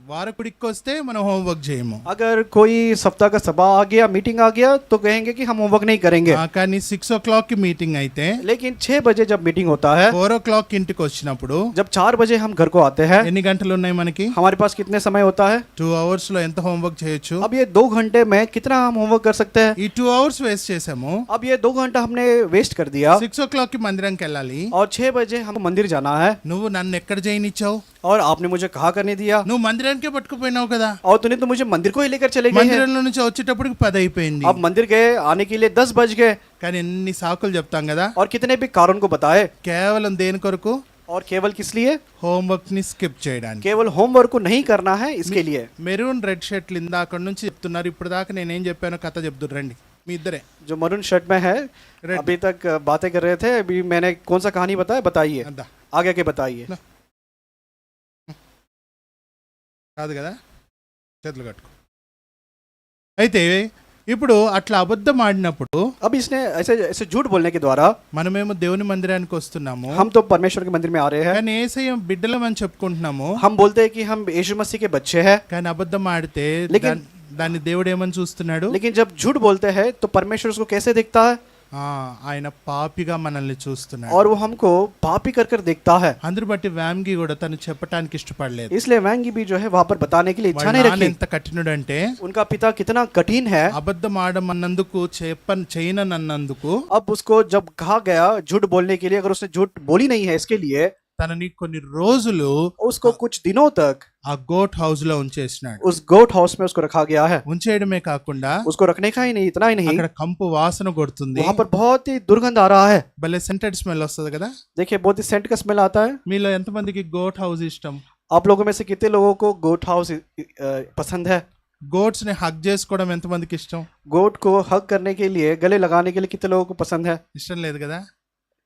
వారకుడికి వస్తే మనం హోంవర్క్ చేయము. अगर कोई सप्ताह का सभा आ गया, मीटिंग आ गया, तो कहेंगे कि हम होमवर्क नहीं करेंगे। కానీ 6 o'clock కి మీటింగ్ అయితే, लेकिन 6 बजे जब मीटिंग होता है, 4 o'clock ఇంటికి వచ్చినప్పుడు, जब 4 बजे हम घर को आते हैं, ఎన్ని గంటలు ఉన్నాయి మనకి? हमारे पास कितने समय होता है? 2 hours లో ఎంత హోంవర్క్ చేయొచ్చు? अब ये 2 घंटे में कितना हम होमवर्क कर सकते हैं? ఈ 2 hours వేస్ట్ చేసాము. अब ये 2 घंटा हमने वेस्ट कर दिया। 6 o'clock కి మందిరంకి వెళ్ళాలి. और 6 बजे हमको मंदिर जाना है, నువ్వు నన్ను ఎక్కడ చేయనిచ్చావు? और आपने मुझे कहाँ करने दिया? నువ్వు మందిరానికే పట్టుకుపోయినావు కదా. और तूने तो मुझे मंदिर को ही लेकर चले गए हैं। మందిరంలో నుంచి వచ్చేటప్పటికి 10 అయిపోయింది. अब मंदिर गए आने के लिए 10 बज गए। కానీ ఎన్ని సాకులు చెప్తాం కదా. और कितने भी कारण को बताए, కేవలం దేని కొరకు? और केवल किस लिए? హోంవర్క్ ని స్కిప్ చేయడానికి. केवल होमवर्क को नहीं करना है, इसके लिए। మెరూన్ రెడ్ షర్ట్లు ఇందాక నుంచి చెప్తున్నారు. ఇప్పుడు దాకా నేనేం చెప్పానో కథ చెప్తున్నారు రండి మీ ఇద్దరే. जो मरून शर्ट में है, अभी तक बातें कर रहे थे, अभी मैंने कौन सा कहानी बताया, बताइए అందా आगे के बताइए। కాదు కదా, చేతులు కట్టుకో. అయితే ఇప్పుడు అట్లా అబద్ధం ఆడినప్పుడు अब इसने ऐसे ऐसे झूठ बोलने के द्वारा మనమేమో దేవుని మందిరానికి వస్తున్నాము, हम तो परमेश्वर के मंदिर में आ रहे हैं, కానీ యేసయ్య బిడ్డలం అని చెప్పుకుంటున్నాము. हम बोलते हैं कि हम यीशु मसीह के बच्चे हैं, కానీ అబద్ధం ఆడితే लेकिन- దాన్ని దేవుడు ఏమని చూస్తున్నాడు? लेकिन जब झूठ बोलते हैं तो परमेश्वर उसको कैसे देखता है? ఆయన పాపిగా మనల్ని చూస్తున్నాడు. और वो हमको पापी कर कर देखता है। అందరు బట్టి వ్యామ్గి కూడా తను చెప్పడానికి ఇష్టపడలేదు. इसलिए वैंगी भी जो है वहां पर बताने के लिए इच्छा వాళ్ళ नहीं నాన్న रखी। ఎంత కఠినుడు అంటే, उनका पिता कितना कठिन है। అబద్ధం ఆడమన్నందుకు చేయనన్నందుకు अब उसको जब कहा गया झूठ बोलने के लिए, अगर उसने झूठ बोली नहीं है इसके लिए, తనని కొన్ని రోజులు उसको कुछ दिनों तक ఆ గోట్ హౌస్ లో ఉంచేసినాడు. उस गोट हाउस में उसको रखा गया है। ఉంచేయడమే కాకుండా उसको रखने का ही नहीं, इतना ही नहीं, అక్కడ కంపు వాసన కొడుతుంది. वहां पर बहुत ही दुर्गंध आ रहा है। భలే సెంటెడ్ స్మెల్ వస్తుంది కదా. देखिए बहुत ही सेंट का स्मेल आता है। మీలో ఎంతమందికి గోట్ హౌస్ ఇష్టం? आप लोगों में से कितने लोगों को गोट हाउस पसंद है? గోట్స్ ని హగ్ చేసుకోవడం ఎంతమందికి ఇష్టం? गोट को हग करने के लिए, गले लगाने के लिए कितने लोगों को पसंद है? ఇష్టం లేదు కదా.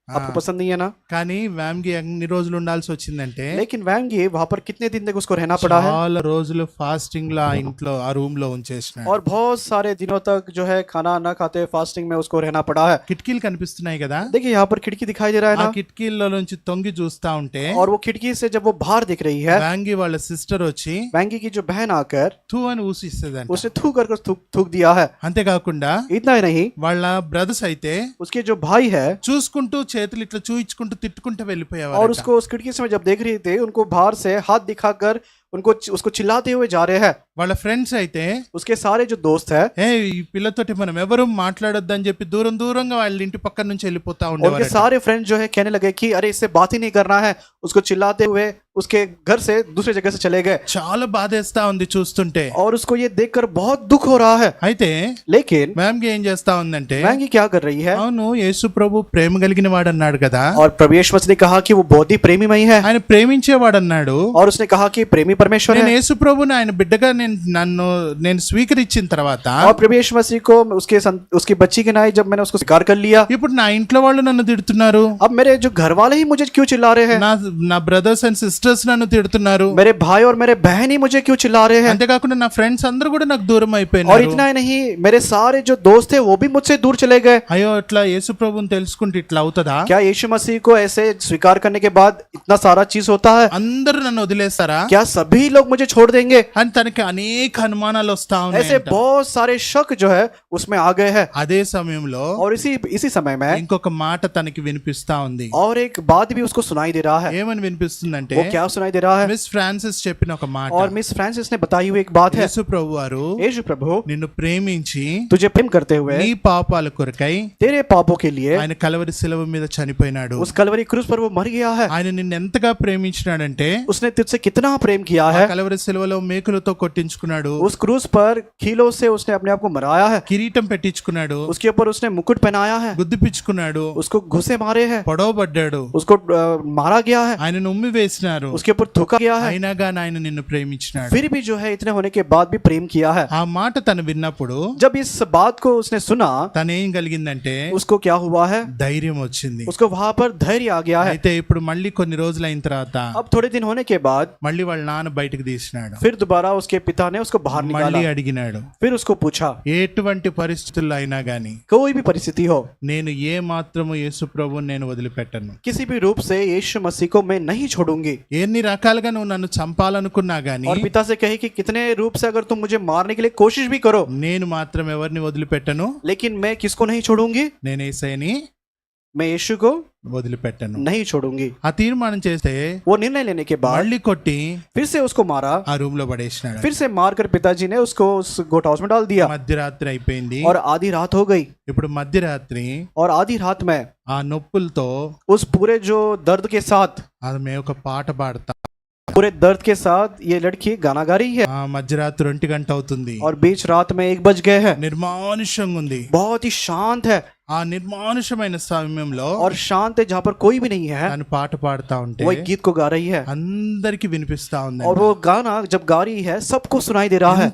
आपको पसंद नहीं है ना? కానీ వ్యామ్కి ఎన్ని రోజులు ఉండాల్సి వచ్చిందంటే लेकिन वैंगी वहां पर कितने दिन तक उसको रहना पड़ा है? చాలా రోజులు ఫాస్టింగ్ లో ఆ ఇంట్లో ఆ రూమ్ లో ఉంచేసినాడు. और बहुत सारे दिनों तक जो है खाना न खाते फास्टिंग में उसको रहना पड़ा है। కిటికీలు కనిపిస్తున్నాయి కదా, देखिए यहाँ पर खिड़की दिखाई दे रहा है ఆ ना, కిటికీల్లో నుంచి తొంగి చూస్తా ఉంటే और वो खिड़की से जब वो बाहर दिख रही है, వ్యాంగి వాళ్ళ సిస్టర్ వచ్చి वैंगी की जो बहन आकर थू అని ఊసిస్తుందంట. उसने थूक दिया है। అంతేకాకుండా इतना ही नहीं, వాళ్ళ బ్రదర్స్ అయితే उसके जो भाई है చూసుకుంటూ చేతులు ఇట్లా చూయించుకుంటూ తిట్టుకుంటూ और వెళ్ళిపోయేవారు. उसको उस खिड़की से जब देख रही थी, उनको बाहर से हाथ दिखाकर उसको चिल्लाते हुए जा रहे हैं। వాళ్ళ ఫ్రెండ్స్ అయితే उसके सारे जो दोस्त है, ఈ పిల్లతోటి మనం ఎవరు మాట్లాడొద్దని చెప్పి దూరం దూరంగా వాళ్ళ ఇంటి పక్క నుంచి వెళ్ళిపోతా उनके ఉండేవారు. सारे फ्रेंड जो है कहने लगे कि अरे इससे बात ही नहीं करना है, उसको चिल्लाते हुए उसके घर से दूसरे जगह से चले गए। చాలా బాధేస్తా ఉంది చూస్తుంటే. और उसको ये देखकर बहुत दुख हो रहा है। అయితే लेकिन మ్యామ్కి ఏం చేస్తా ఉందంటే, वैंगी क्या कर रही है? అవును యేసు ప్రభు ప్రేమ కలిగిన వాడు అన్నాడు కదా, और प्रभु यीशु मसीह ने कहा कि वो बहुत ही प्रेमीमय है, ఆయన ప్రేమించేవాడు అన్నాడు. और उसने कहा कि प्रेमी परमेश्वर నేను है। యేసు ప్రభుని ఆయన బిడ్డగా నేను స్వీకరించిన తర్వాత और प्रभु यीशु मसीह को उसकी बच्ची के नाई जब मैंने उसको स्वीकार कर लिया, ఇప్పుడు నా ఇంట్లో వాళ్ళు నన్ను తిడుతున్నారు, अब मेरे जो घर वाले ही मुझे क्यों चिल्ला रहे हैं? నా బ్రదర్స్ అండ్ సిస్టర్స్ నన్ను తిడుతున్నారు, मेरे भाई और मेरे बहन ही मुझे क्यों चिल्ला रहे हैं? అంతేకాకుండా నా ఫ్రెండ్స్ అందరూ కూడా నాకు దూరం और అయిపోయినారు. इतना ही नहीं, मेरे सारे जो दोस्त थे वो भी मुझसे दूर चले गए। అయ్యో ఇట్లా యేసు ప్రభుని తెలుసుకుంటే ఇట్లా అవుతుందా? क्या यीशु मसीह को ऐसे स्वीकार करने के बाद इतना सारा चीज होता है? అందరూ నన్ను వదిలేస్తారా क्या सभी लोग मुझे छोड़ देंगे? అని తనకి అనేక అనుమానాలు వస్తా ऐसे ఉన్నాయి. बहुत सारे शक जो है उसमें आ गए हैं। అదే సమయంలో और इसी समय में ఇంకొక మాట తనకి వినిపిస్తా ఉంది. और एक बात भी उसको सुनाई दे रहा है। ఏమని వినిపిస్తుందంటే, वो क्या सुनाई दे रहा है? మిస్ ఫ్రాన్సిస్ చెప్పిన ఒక మాట, और मिस फ्रांसिस ने बताई हुई एक बात है। యేసు ప్రభు వారు यीशु प्रभु నిన్ను ప్రేమించి तुझे प्रेम करते हुए నీ పాపాల కొరకై तेरे पापों के लिए ఆయన కలవరి శిలువ మీద చనిపోయినాడు. उस कलवरी क्रूस पर वो मर गया है। ఆయన నిన్ను ఎంతగా ప్రేమించినాడంటే उसने तुझसे कितना प्रेम किया ఆ है। కలవరి శిలువలో మేకులతో కొట్టించుకున్నాడు, उस क्रूस पर कीलों से उसने अपने आप को मराया है। కిరీటం పెట్టించుకున్నాడు, उसके ऊपर उसने मुकुट पहनाया है, గుద్దిపించుకున్నాడు, उसको घुसे मारे हैं, పొడవబడ్డాడు, उसको मारा गया है, ఆయనను ఉమ్మి వేసినారు. उसके ऊपर थूका गया है। అయినా గాని ఆయన నిన్ను ప్రేమించినాడు. फिर भी जो है इतने होने के बाद भी प्रेम किया है। ఆ మాట తను విన్నప్పుడు जब इस बात को उसने सुना, తనేం కలిగిందంటే उसको क्या हुआ है? ధైర్యం వచ్చింది. उसको वहां पर धैर्य आ गया है। అయితే ఇప్పుడు మళ్ళీ కొన్ని రోజులు అయిన తర్వాత अब थोड़े दिन होने के बाद మళ్ళీ వాళ్ళ నాన్న బయటకు తీసినాడు, फिर दोबारा उसके पिता ने उसको बाहर निकाला। మళ్ళీ అడిగినాడు, फिर उसको पूछा, ఎటువంటి పరిస్థితుల్లో అయినా గాని कोई भी परिस्थिति हो, నేను ఏ మాత్రము యేసు ప్రభువుని నేను వదిలిపెట్టను. किसी भी रूप से यीशु मसीह को मैं नहीं छोड़ूंगी। ఎన్ని రకాలుగా నువ్వు నన్ను చంపాలనుకున్నా గాని और पिता से कहे कि कितने रूप से अगर तुम मुझे मारने के लिए कोशिश भी करो, నేను మాత్రం ఎవరిని వదిలిపెట్టను, लेकिन मैं किसको नहीं छोड़ूंगी? నేను యేసయ్యని मैं यीशु को వదిలిపెట్టను. नहीं छोड़ूंगी। ఆ తీర్మానం చేస్తే वो निर्णय लेने के बाद మళ్ళీ కొట్టి फिर से उसको मारा, ఆ రూమ్ లో పడేసినాడు. फिर से मारकर पिताजी ने उसको उस गोट हाउस में डाल दिया। మధ్యరాత్రి అయిపోయింది. और आधी रात हो गई। ఇప్పుడు మధ్యరాత్రి और आधी रात में ఆ నొప్పులతో उस पूरे जो दर्द के साथ, ఆమె ఒక పాట పాడతా, पूरे दर्द के साथ ये लड़की गाना गा रही है। ఆ మధ్యరాత్రి 1 గంట అవుతుంది. और बीच रात में 1 बज गए हैं। నిర్మానుష్యంగా ఉంది. बहुत ही शांत है। ఆ నిర్మానుషమైన సమయంలో और शांत है जहाँ पर कोई भी नहीं है। తను పాట పాడుతా ఉంటే वो एक गीत को गा रही है। అందరికి వినిపిస్తా ఉంది. और वो गाना जब गा रही है सबको सुनाई दे रहा है।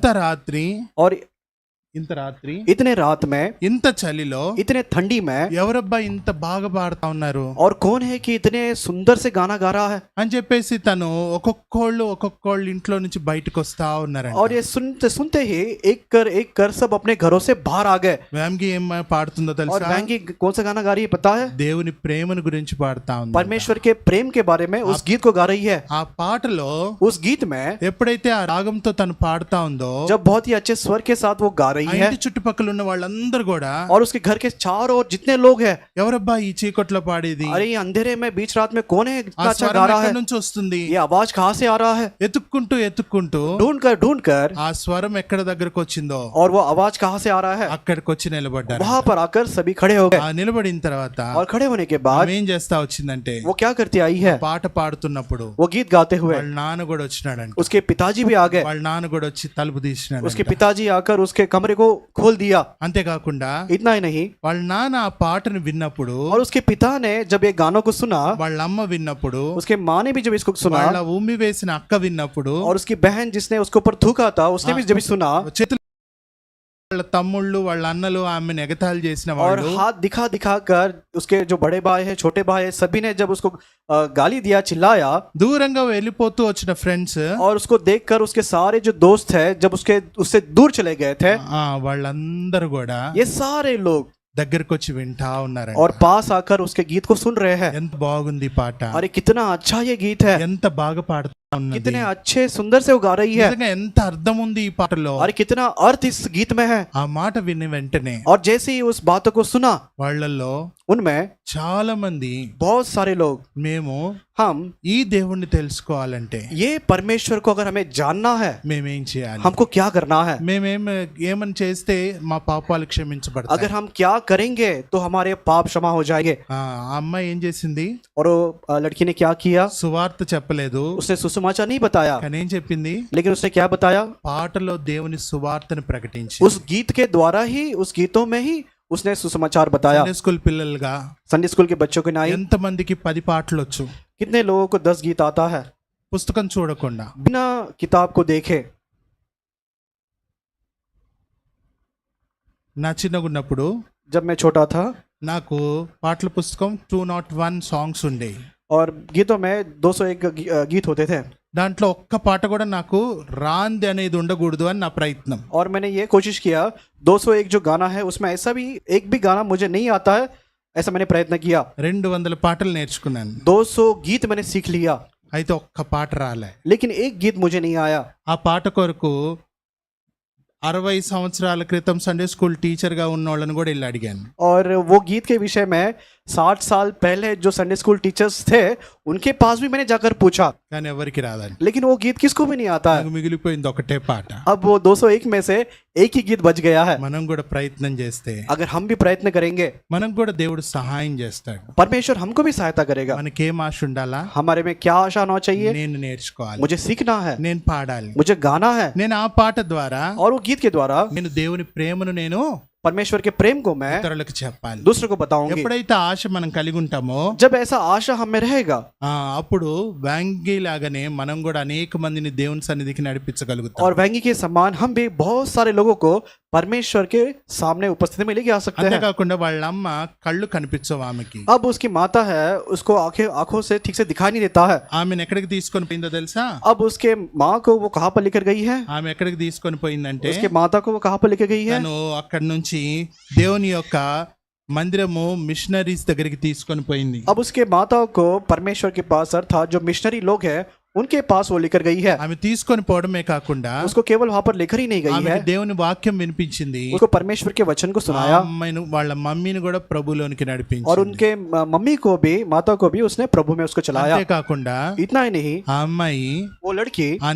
ఇంత రాత్రి इतने रात में, ఇంత చలిలో इतने ठंडी में, ఎవరబ్బా ఇంత బాగా పాడుతా ఉన్నారు और कौन है कि इतने सुंदर से गाना गा रहा है? అని చెప్పేసి తను ఒక్కొక్కళ్ళు ఇంట్లో నుంచి బయటకు వస్తా ఉన్నారంట. और ये सुनते सुनते ही एक कर सब अपने घरों से बाहर आ गए। వ్యాంగి ఏం పాడుతుందో और తెలుసా? वैंगी कौन सा गाना गा रही है पता है? దేవుని ప్రేమను గురించి పాడుతా ఉంది. परमेश्वर के प्रेम के बारे में उस गीत को गा रही है। ఆ పాటలో उस गीत में ఎప్పుడైతే ఆ రాగంతో తను పాడుతా ఉందో, जब बहुत ही अच्छे स्वर के साथ वो गा रही ఆ है, ఇంటి చుట్టుపక్కల ఉన్న వాళ్ళందరూ కూడా और उसके घर के चारों ओर जितने लोग हैं, ఎవరబ్బా ఈ చీకట్లో పాడేది, अरे ये अंधेरे में बीच रात में कौन है ఆ इतना अच्छा స్వరం गा रहा ఎక్కడి है? నుంచి వస్తుంది, ये आवाज कहाँ से आ रहा है? ఎత్తుక్కుంటూ ढूंढ कर ఆ స్వరం ఎక్కడ దగ్గరకు వచ్చిందో और वो आवाज कहाँ से आ रहा है? అక్కడికి వచ్చి నిలబడ్డారు. वहां पर आकर सभी खड़े हो गए। ఆ నిలబడిన తర్వాత और खड़े होने के बाद ఆమె ఏం చేస్తా వచ్చిందంటే, वो क्या करती आई है? పాట పాడుతున్నప్పుడు वो गीत गाते हुए వాళ్ళ నాన్న కూడా వచ్చినాడంట. उसके पिताजी भी आ गए। వాళ్ళ నాన్న కూడా వచ్చి తలుపు తీసినాడు. उसके पिताजी आकर उसके कमरे को खोल दिया। అంతేకాకుండా इतना ही नहीं, వాళ్ళ నాన్న ఆ పాటను విన్నప్పుడు, और उसके पिता ने जब ये गानों को सुना, వాళ్ళ అమ్మ విన్నప్పుడు, उसके माँ ने भी जब इसको सुना, వాళ్ళ ఉమ్మి వేసిన అక్క విన్నప్పుడు, और उसकी बहन जिसने उसके ऊपर थूका था उसने भी जब सुना, చేతులు వాళ్ళ తమ్ముళ్ళు వాళ్ళ అన్నలు ఆమెను ఎగతాళి చేసిన और వాళ్ళు हाथ दिखा दिखा कर उसके जो बड़े भाई है छोटे भाई है सभी ने जब उसको गाली दिया चिल्लाया దూరంగా వెళ్ళిపోతూ వచ్చిన ఫ్రెండ్స్ और उसको देखकर उसके सारे जो दोस्त है जब उससे दूर चले गए थे వాళ్ళందరూ కూడా ये सारे लोग దగ్గరకు వచ్చి వింటా ఉన్నారు. और पास आकर उसके गीत को सुन रहे हैं. ఎంత బాగుంది ఈ పాట, अरे कितना अच्छा ये गीत है, ఎంత బాగా పాడుతా ఉన్నది, कितने अच्छे सुंदर से वो गा रही है, నిజంగా ఎంత అర్థం ఉంది ఈ పాటలో. और कितना अर्थ इस गीत में है. ఆ మాట విని వెంటనే और जैसे ही उस बातों को सुना వాళ్ళల్లో उनमें చాలా మంది बहुत सारे लोग మేము हम ఈ దేవుణ్ణి తెలుసుకోవాలంటే ये परमेश्वर को अगर हमें जानना है మేమేం చేయాలి, हमको क्या करना है, ఏమని చేస్తే మా పాపాలు క్షమించబడతాయి. अगर हम क्या करेंगे तो हमारे पाप क्षमा हो जाएंगे. ఆ అమ్మాయి ఏం చేసింది, और वो लड़की ने क्या किया, సువార్త చెప్పలేదు उसने सुसमाचार नहीं बताया, కానీ ఏం చెప్పింది, लेकिन उसने क्या बताया, పాటలో దేవుని సువార్తను ప్రకటించి उस गीत के द्वारा ही उस गीतों में ही उसने सुसमाचार बताया. సండే స్కూల్ పిల్లలుగా संडे स्कूल के बच्चों के नाई ఎంత మందికి 10 పాటలు వచ్చు, कितने लोगों को 10 गीत आता है పుస్తకం చూడకుండా. बिना किताब को देखे. నా చిన్నగున్నప్పుడు जब मैं छोटा था నాకు పాటల పుస్తకం 201 సాంగ్స్ ఉండేవి. और गीतों में 201 गीत होते थे. దాంట్లో ఒక్క పాట కూడా నాకు రాంది అనేది ఉండకూడదు అని నా ప్రయత్నం. और मैंने ये कोशिश किया 201 जो गाना है उसमें ऐसा भी एक भी गाना मुझे नहीं आता है, ऐसा मैंने प्रयत्न किया. 200 పాటలు నేర్చుకున్నాను, 200 गीत मैंने सीख लिया, అయితే ఒక్క పాట రాలే. लेकिन एक गीत मुझे नहीं आया. ఆ పాట కొరకు 60 సంవత్సరాల క్రితం సండే స్కూల్ టీచర్గా ఉన్న వాళ్ళని కూడా వెళ్ళి అడిగాను. और वो गीत के विषय में 60 साल पहले जो संडे स्कूल टीचर्स थे उनके पास भी मैंने जाकर पूछा, కానీ ఎవరికి రాదని. लेकिन वो गीत किसको भी नहीं आता है. నాకు మిగిలిపోయింది ఒకటే పాట. अब वो 201 में से एक ही गीत बच गया है. మనం కూడా ప్రయత్నం చేస్తే, अगर हम भी प्रयत्न करेंगे మనకు కూడా దేవుడు సహాయం చేస్తాడు. परमेश्वर हमको भी सहायता करेगा. మనకేం ఆశ ఉండాలా, हमारे में क्या आशा होना चाहिए, నేను నేర్చుకోవాలి, मुझे सीखना है, నేను పాడాలి, मुझे गाना है. నేను ఆ పాట ద్వారా और वो गीत के द्वारा నేను దేవుని ప్రేమను నేను परमेश्वर के प्रेम को मैं ఇతరులకు చెప్పాలి. दूसरों को बताऊंगी. ఎప్పుడైతే ఆశ మనం కలిగి ఉంటామో जब ऐसा आशा हम में रहेगा అప్పుడు వ్యాంగి లాగానే మనం కూడా అనేక మందిని దేవుని సన్నిధికి నడిపించగలుగుతాం. और वैंगी के समान हम भी बहुत सारे लोगों को परमेश्वर के सामने उपस्थिति में लेके आ सकते हैं. అంతేకాకుండా వాళ్ళ అమ్మ కళ్ళు కనిపించవు ఆమెకి. अब उसकी माता है उसको आंखों से ठीक से दिखाई नहीं देता है. ఆమెను ఎక్కడికి తీసుకొని పోయిందో తెలుసా, अब उसके माँ को वो कहाँ पर लेकर गई है, ఆమె ఎక్కడికి తీసుకొని పోయిందంటే उसके माता को वो कहाँ पर लेकर गई है, తను అక్కడి నుంచి దేవుని యొక్క మందిరము మిషనరీస్ దగ్గరికి తీసుకొని పోయింది. अब उसके माता को परमेश्वर के पास अर्थात जो मिशनरी लोग हैं उनके पास वो लेकर गई है. ఆమె తీసుకొని పోవడమే కాకుండా उसको केवल वहां पर लेकर ही नहीं गई है, ఆమెకి దేవుని వాక్యం వినిపించింది. उसको परमेश्वर के वचन को सुनाया అమ్మాయిని వాళ్ళ మమ్మీని కూడా ప్రభులోనికి और నడిపించింది. उनके मम्मी को भी माता को भी उसने प्रभु में उसको चलाया. అంతేకాకుండా इतना ही नहीं ఆ అమ్మాయి वो लड़की ఆ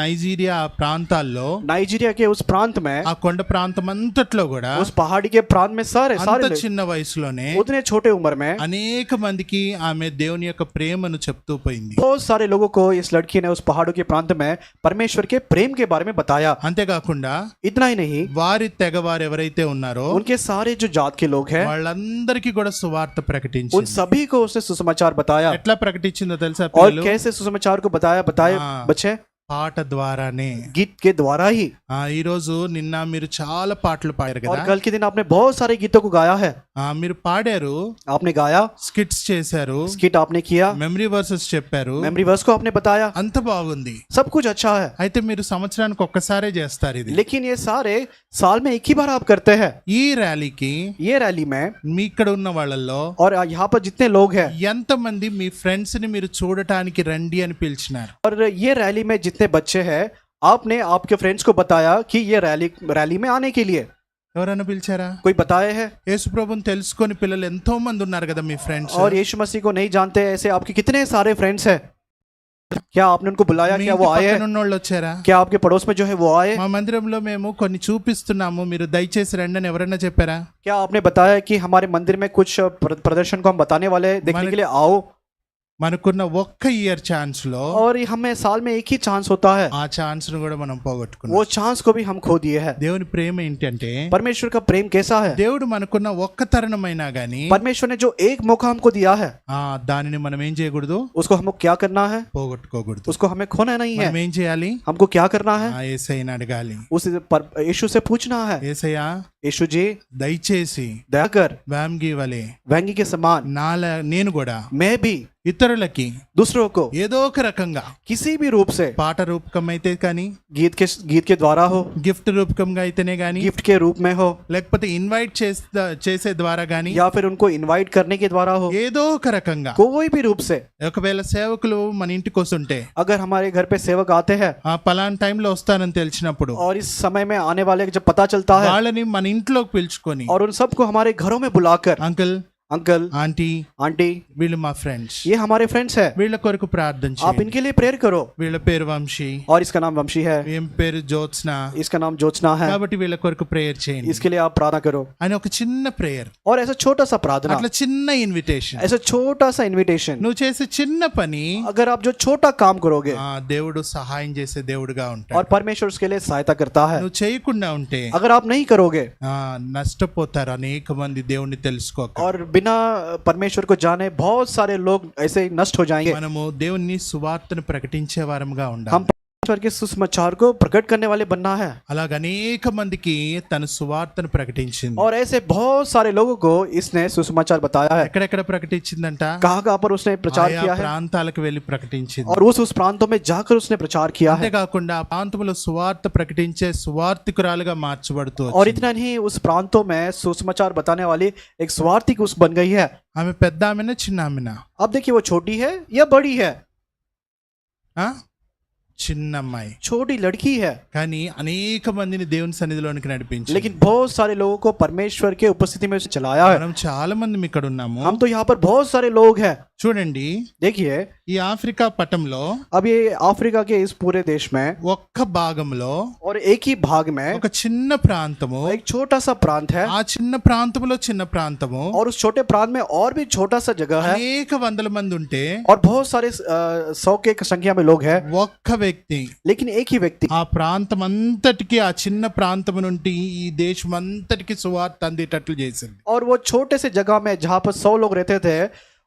నైజీరియా ప్రాంతాల్లో नाइजीरिया के उस प्रांत में ఆ కొండ ప్రాంతం అంతట్లో కూడా उस पहाड़ी के प्रांत में सारे అంత लोग చిన్న వయసులోనే उतने छोटे उम्र में అనేక మందికి ఆమె దేవుని యొక్క ప్రేమను చెప్తూ పోయింది. बहुत सारे लोगों को इस लड़की ने उस पहाड़ों के प्रांत में परमेश्वर के प्रेम के बारे में बताया. అంతేకాకుండా इतना ही नहीं వారి తెగవారు ఎవరైతే ఉన్నారో उनके सारे जो जात के लोग हैं వాళ్ళందరికీ కూడా సువార్త उन ప్రకటించింది. सभी को उसने सुसमाचार बताया. ఎట్లా ప్రకటించిందో తెలుసా और పిల్లలు? कैसे सुसमाचार को बताए हाँ. बच्चे, పాట ద్వారానే. गीत के द्वारा ही. ఈ రోజు నిన్న మీరు చాలా పాటలు పాడారు और కదా, कल के दिन आपने बहुत सारे गीतों को गाया है. మీరు పాడారు, आपने गाया, స్కిట్స్ చేశారు, स्किट आपने किया, మెమరీ వర్సెస్ చెప్పారు, मेमोरी वर्स को आपने बताया, అంత బాగుంది. सब कुछ अच्छा है. అయితే మీరు సంవత్సరానికి ఒక్కసారే చేస్తారు ఇది. लेकिन ये सारे साल में एक ही बार आप करते हैं. ఈ ర్యాలీకి ये रैली में మీ ఇక్కడ ఉన్న వాళ్ళల్లో और यहाँ पर जितने लोग हैं ఎంతమంది మీ ఫ్రెండ్స్ ని మీరు చూడటానికి రండి అని పిలిచినారు? और ये रैली में जितने बच्चे हैं आपने आपके फ्रेंड्स को बताया कि ये रैली में आने के लिए. ఎవరైనా పిలిచారా? कोई बताए हैं? యేసు ప్రభుని తెలుసుకొని పిల్లలు ఎంతో మంది ఉన్నారు కదా మీ ఫ్రెండ్స్. और यीशु मसीह को नहीं जानते ऐसे आपके कितने सारे फ्रेंड्स हैं. क्या आपने उनको बुलाया, మీ क्या ఇంటి वो आए పక్కన हैं, ఉన్నోళ్ళు వచ్చారా? क्या आपके पड़ोस में जो है वो आए? మా మందిరంలో మేము కొన్ని చూపిస్తున్నాము, మీరు దయచేసి రండి అని ఎవరైనా చెప్పారా? क्या आपने बताया कि हमारे मंदिर में कुछ प्रदर्शन को हम बताने वाले हैं, देखने के लिए आओ? మనకున్న ఒక్క ఇయర్ ఛాన్స్ లో और ये हमें साल में एक ही चांस होता है, ఆ ఛాన్స్ ను కూడా మనం పోగొట్టుకున్నాం. वो चांस को भी हम खो दिए हैं. దేవుని ప్రేమ ఏంటంటే परमेश्वर का प्रेम कैसा है? దేవుడు మనకున్న ఒక్క తరుణమైనా గానీ परमेश्वर ने जो एक मौका हमको दिया है, దానిని మనం ఏం చేయకూడదు, उसको हमको क्या करना है? పోగొట్టుకోకూడదు. उसको हमें खोना नहीं है. మనం ఏం చేయాలి, हमको क्या करना है? యేసయ్యని అడగాలి. यीशु से पूछना है, యేసయ్యా यीशु जी దయచేసి दया कर, వ్యామ్గి వలె वैंगी के समान నేను కూడా मैं भी ఇతరులకి दूसरों को ఏదో ఒక రకంగా किसी भी रूप से, పాట రూపకం అయితే కానీ, गीत के द्वारा हो, గిఫ్ట్ రూపకంగా అయితేనే గానీ, गिफ्ट के रूप में हो, లేకపోతే ఇన్వైట్ చేసే ద్వారా గానీ, या फिर उनको इनवाइट करने के द्वारा हो, ఏదో ఒక రకంగా कोई भी रूप से. ఒకవేళ సేవకులు మన ఇంటికి వస్తుంటే अगर हमारे घर पे सेवक आते हैं ఆ పలానా టైంలో వస్తానని తెలిసినప్పుడు और इस समय में आने वाले जब पता चलता है, వాళ్ళని మన ఇంట్లోకి పిలుచుకొని, और उन सबको हमारे घरों में बुलाकर, అంకుల్ अंकल ఆంటీ आंटी వీళ్ళు మా ఫ్రెండ్స్, ये हमारे फ्रेंड्स है, వీళ్ళ కొరకు ప్రార్థన आप చేయండి. इनके लिए प्रेयर करो. వీళ్ళ పేరు వంశీ, और इसका नाम वंशी है, ఏం పేరు జ్యోత్స్న, इसका नाम ज्योत्सना है, కాబట్టి వీళ్ళ కొరకు ప్రేయర్ చేయండి इसके लिए आप प्रार्थना करो. అని ఒక చిన్న ప్రేయర్, और ऐसा छोटा सा प्रार्थना, అట్లా చిన్న ఇన్విటేషన్, ऐसा छोटा सा इनविटेशन, నువ్వు చేసే చిన్న పని अगर आप जो छोटा काम करोगे, దేవుడు సహాయం చేసే దేవుడుగా और ఉంటాడు. परमेश्वर उसके लिए सहायता करता है. నువ్వు చేయకుండా ఉంటే अगर आप नहीं करोगे నష్టపోతారు అనేక మంది దేవుణ్ణి తెలుసుకోక. और बिना परमेश्वर को जाने बहुत सारे लोग ऐसे ही नष्ट हो जाएंगे. మనము దేవుని సువార్తను ప్రకటించే వారముగా हम ఉండాలి. परमेश्वर के सुसमाचार को प्रकट करने वाले बनना है. అలాగ అనేక మందికి తన సువార్తను ప్రకటించింది. और ऐसे बहुत सारे लोगों को इसने सुसमाचार बताया है. ఎక్కడెక్కడ ప్రకటించిందంట, कहाँ पर उसने प्रचार ఆయా किया है, ప్రాంతాలకు వెళ్ళి ప్రకటించింది. और उस प्रांतों में जाकर उसने प्रचार किया है. అంతేకాకుండా ఆ ప్రాంతంలో సువార్త ప్రకటించే సువార్తికురాలుగా మార్చబడుతూ और వచ్చింది. इतना नहीं, उस प्रांतों में सुसमाचार बताने वाली एक स्वार्थी उस बन गई है. ఆమె పెద్ద ఆమెనా చిన్న ఆమెనా? अब देखिए वो छोटी है या बड़ी है? ఆ? చిన్న అమ్మాయి, छोटी लड़की है, కానీ అనేక మందిని దేవుని సన్నిధిలోనికి నడిపించింది. लेकिन बहुत सारे लोगों को परमेश्वर के उपस्थिति में उसने चलाया है. మనం చాలా మంది ఇక్కడ ఉన్నాము. हम तो यहाँ पर बहुत सारे लोग हैं. చూడండి, देखिए ఈ ఆఫ్రికా పటంలో अब ये अफ्रीका के इस पूरे देश में ఒక్క భాగంలో और एक ही भाग में ఒక చిన్న ప్రాంతము, एक छोटा सा प्रांत है. ఆ చిన్న ప్రాంతంలో చిన్న ప్రాంతము और उस छोटे प्रांत में और भी छोटा सा जगह है, అనేక వందల మంది ఉంటే और बहुत सारे 100 के संख्या में लोग हैं, ఒక్క వ్యక్తి लेकिन एक ही व्यक्ति ఆ ప్రాంతం అంతటికి, ఆ చిన్న ప్రాంతం నుండి ఈ దేశం అంతటికి సువార్త అందేటట్లు చేసింది. और वो छोटे से जगह में जहाँ पर 100 लोग रहते थे,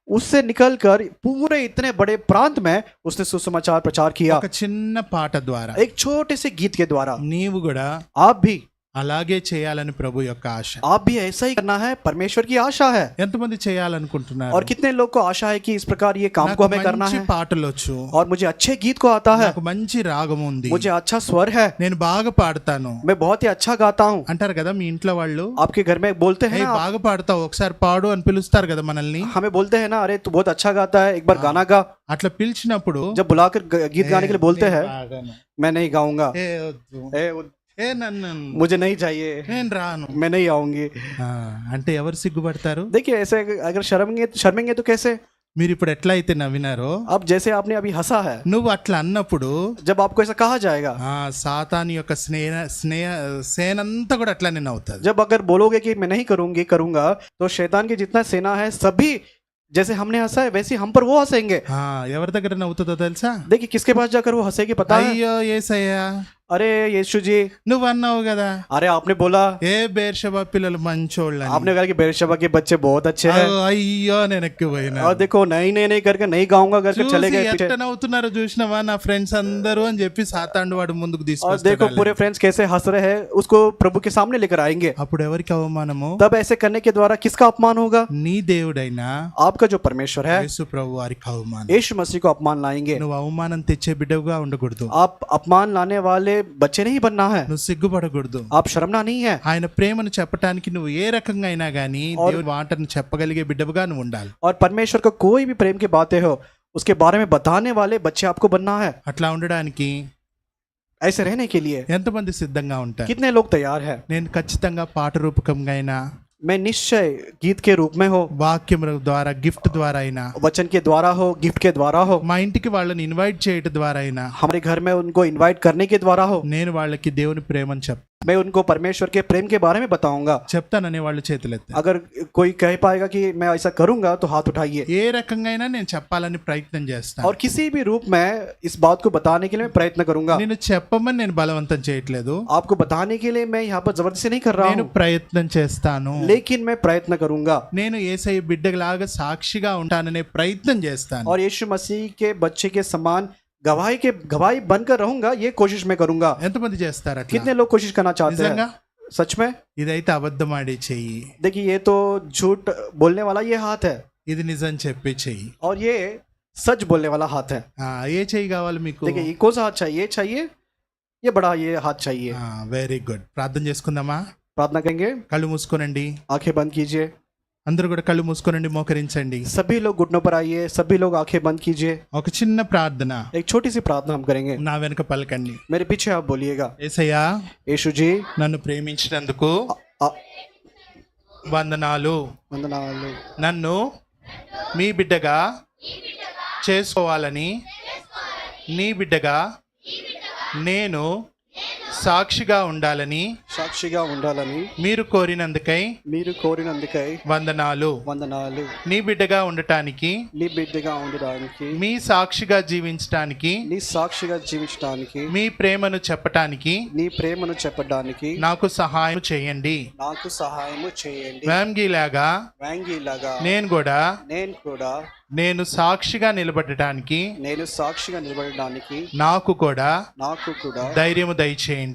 उससे निकलकर पूरे इतने बड़े प्रांत में उसने सुसमाचार प्रचार किया, ఒక చిన్న పాట ద్వారా. एक छोटे से गीत के द्वारा. నీవు కూడా आप भी అలాగే చేయాలని ప్రభు యొక్క ఆశ. आप भी ऐसा ही करना है, परमेश्वर की आशा है. ఎంతమంది చేయాలనుకుంటున్నారు? और कितने लोग को आशा है कि इस प्रकार ये काम को हमें करना మంచి है, పాటలు వచ్చు, और मुझे अच्छे गीत को आता है, నాకు మంచి రాగం ఉంది, मुझे अच्छा स्वर है, నేను బాగా పాడతాను मैं बहुत ही अच्छा गाता हूँ. అంటారు కదా మీ ఇంట్లో వాళ్ళు. आपके घर में बोलते हैं "ఏయ్, ना, బాగా పాడతావు, ఒకసారి పాడు" అని పిలుస్తారు కదా మనల్ని. हमें बोलते हैं ना, अरे तू बहुत अच्छा गाता है, एक बार गाना गा. అట్లా పిలిచినప్పుడు जब बुलाकर गीत गाने के लिए बोलते हैं, "బాగాను. मैं नहीं गाऊंगा, ఏ వద్దు. ए, ఏ నన్ను मुझे नहीं चाहिए, నేను రాను" मैं नहीं आऊंगी. అంటే ఎవరు సిగ్గుపడతారు? देखिए ऐसे अगर शर्मेंगे तो कैसे? మీరు ఇప్పుడు ఎట్లా అయితే నవ్వినారో, अब जैसे आपने अभी हंसा है, నువ్వు అట్లా అన్నప్పుడు जब आपको ऐसा कहा जाएगा, సాతాను యొక్క సేనంతా కూడా అట్లానే నవ్వుతుంది. जब अगर बोलोगे कि मैं नहीं करूंगा, तो शैतान की जितना सेना है सभी जैसे हमने हंसा है वैसे हम पर वो हंसेंगे. ఎవరి దగ్గర నవ్వుతుందో తెలుసా? देखिए किसके पास जाकर वो हंसेगी पता है? అయ్యో యేసయ్యా, अरे यीशु जी, నువ్వు అన్నావు కదా, अरे आपने बोला, ఏ బేర్షెబా పిల్లలు మంచోళ్ళని. आपने कहा कि बेरशबा के बच्चे बहुत अच्छे हैं, అయ్యో నేను ఎక్కిపోయినా. और देखो नहीं करके नहीं गाऊंगा करके चले गए ఎట్ట पीछे. నవ్వుతున్నారో చూసినవా నా ఫ్రెండ్స్ అందరూ అని చెప్పి సాతాండు వాడు ముందుకు और देखो తీసుకొస్తాడు. पूरे फ्रेंड्स कैसे हंस रहे हैं, उसको प्रभु के सामने लेकर आएंगे. అప్పుడు ఎవరికి అవమానము? तब ऐसे करने के द्वारा किसका अपमान होगा? నీ దేవుడైనా आपका जो परमेश्वर है, యేసు ప్రభు వారికి అవమానం. यीशु मसीह को अपमान लाएंगे. నువ్వు అవమానం తెచ్చే బిడ్డగా ఉండకూడదు. आप अपमान लाने वाले बच्चे नहीं बनना है, నువ్వు సిగ్గుపడకూడదు. आप शर्मना नहीं है. ఆయన ప్రేమను చెప్పటానికి నువ్వు ఏ రకంగా అయినా గానీ దేవుని మాటను చెప్పగలిగే బిడ్డగా నువ్వు ఉండాలి. और परमेश्वर का कोई भी प्रेम की बातें हो उसके बारे में बताने वाले बच्चे आपको बनना है. అట్లా ఉండడానికి ऐसे रहने के लिए ఎంతమంది సిద్ధంగా ఉంటారు? कितने लोग तैयार है? నేను ఖచ్చితంగా పాట రూపకంగా అయినా, मैं निश्चय गीत के रूप में हो, వాక్యం ద్వారా, గిఫ్ట్ ద్వారా అయినా, वचन के द्वारा हो, गिफ्ट के द्वारा हो, మా ఇంటికి వాళ్ళని ఇన్వైట్ చేయడం ద్వారా అయినా हमारे घर में उनको इनवाइट करने के द्वारा हो, నేను వాళ్ళకి దేవుని ప్రేమను मैं उनको परमेश्वर के प्रेम के बारे में बताऊंगा। చెప్తాననే వాళ్ళు చేతులెత్తారు. अगर कोई कह पाएगा कि मैं ऐसा करूंगा तो हाथ उठाइए। ఏ రకంగా అయినా నేను చెప్పాలని ప్రయత్నం చేస్తాను. और किसी भी रूप में इस बात को बताने के लिए मैं प्रयत्न करूंगा। నేను చెప్పమని నేను బలవంతం చేయట్లేదు. आपको बताने के लिए मैं यहाँ पर जबरदस्ती नहीं कर रहा నేను हूँ, ప్రయత్నం చేస్తాను. लेकिन मैं प्रयत्न करूंगा నేను యేసయ్య బిడ్డలాగా సాక్షిగా ఉంటాననే ప్రయత్నం చేస్తాను. और यीशु मसीह के बच्चे के समान गवाही बनकर रहूंगा, ये कोशिश मैं करूंगा। ఎంతమంది చేస్తారు అట్లా? कितने लोग कोशिश करना चाहते నిజంగా हैं? सच में? ఇదైతే అబద్ధం ఆడే చెయ్యి, देखिए ये तो झूठ बोलने वाला ये हाथ है ఇది నిజం చెప్పే చెయ్యి. और ये सच बोलने वाला हाथ है। ఏ చెయ్యి కావాలి మీకు? देखिए ये कौन सा हाथ चाहिए? चाहिए ये बड़ा ये हाथ चाहिए। Very good. ప్రార్థన చేసుకుందామా? प्रार्थना करेंगे, కళ్ళు మూసుకోనండి. आंखें बंद कीजिए। అందరూ కూడా కళ్ళు మూసుకోనండి, మోకరించండి. सभी लोग घुटनों पर आइए, सभी लोग आंखें बंद कीजिए। ఒక చిన్న ప్రార్థన एक छोटी सी प्रार्थना हम करेंगे, నా వెనక పలకండి. मेरे पीछे आप बोलिएगा। యేసయ్యా, यीशु जी నన్ను ప్రేమించినందుకు आ- వందనాలు. वंदनालु। నన్ను మీ బిడ్డగా చేసుకోవాలని, నీ బిడ్డగా నేను సాక్షిగా ఉండాలని సాక్షిగా ఉండాలని మీరు కోరినందుకై మీరు కోరినందుకై వందనాలు. వందనాలు। నీ బిడ్డగా ఉండటానికి, నీ బిడ్డగా ఉండడానికి, మీ సాక్షిగా జీవించటానికి, నీ సాక్షిగా జీవించడానికి, మీ ప్రేమను చెప్పటానికి నీ ప్రేమను చెప్పడానికి నాకు సహాయం చేయండి. నాకు సహాయము చేయండి। వ్యాంగిలాగా వ్యాంగిలాగా నేను కూడా నేను సాక్షిగా నిలబడటానికి సాక్షిగా నిలబడడానికి నాకు కూడా నాకు కూడా ధైర్యము దయచేయండి.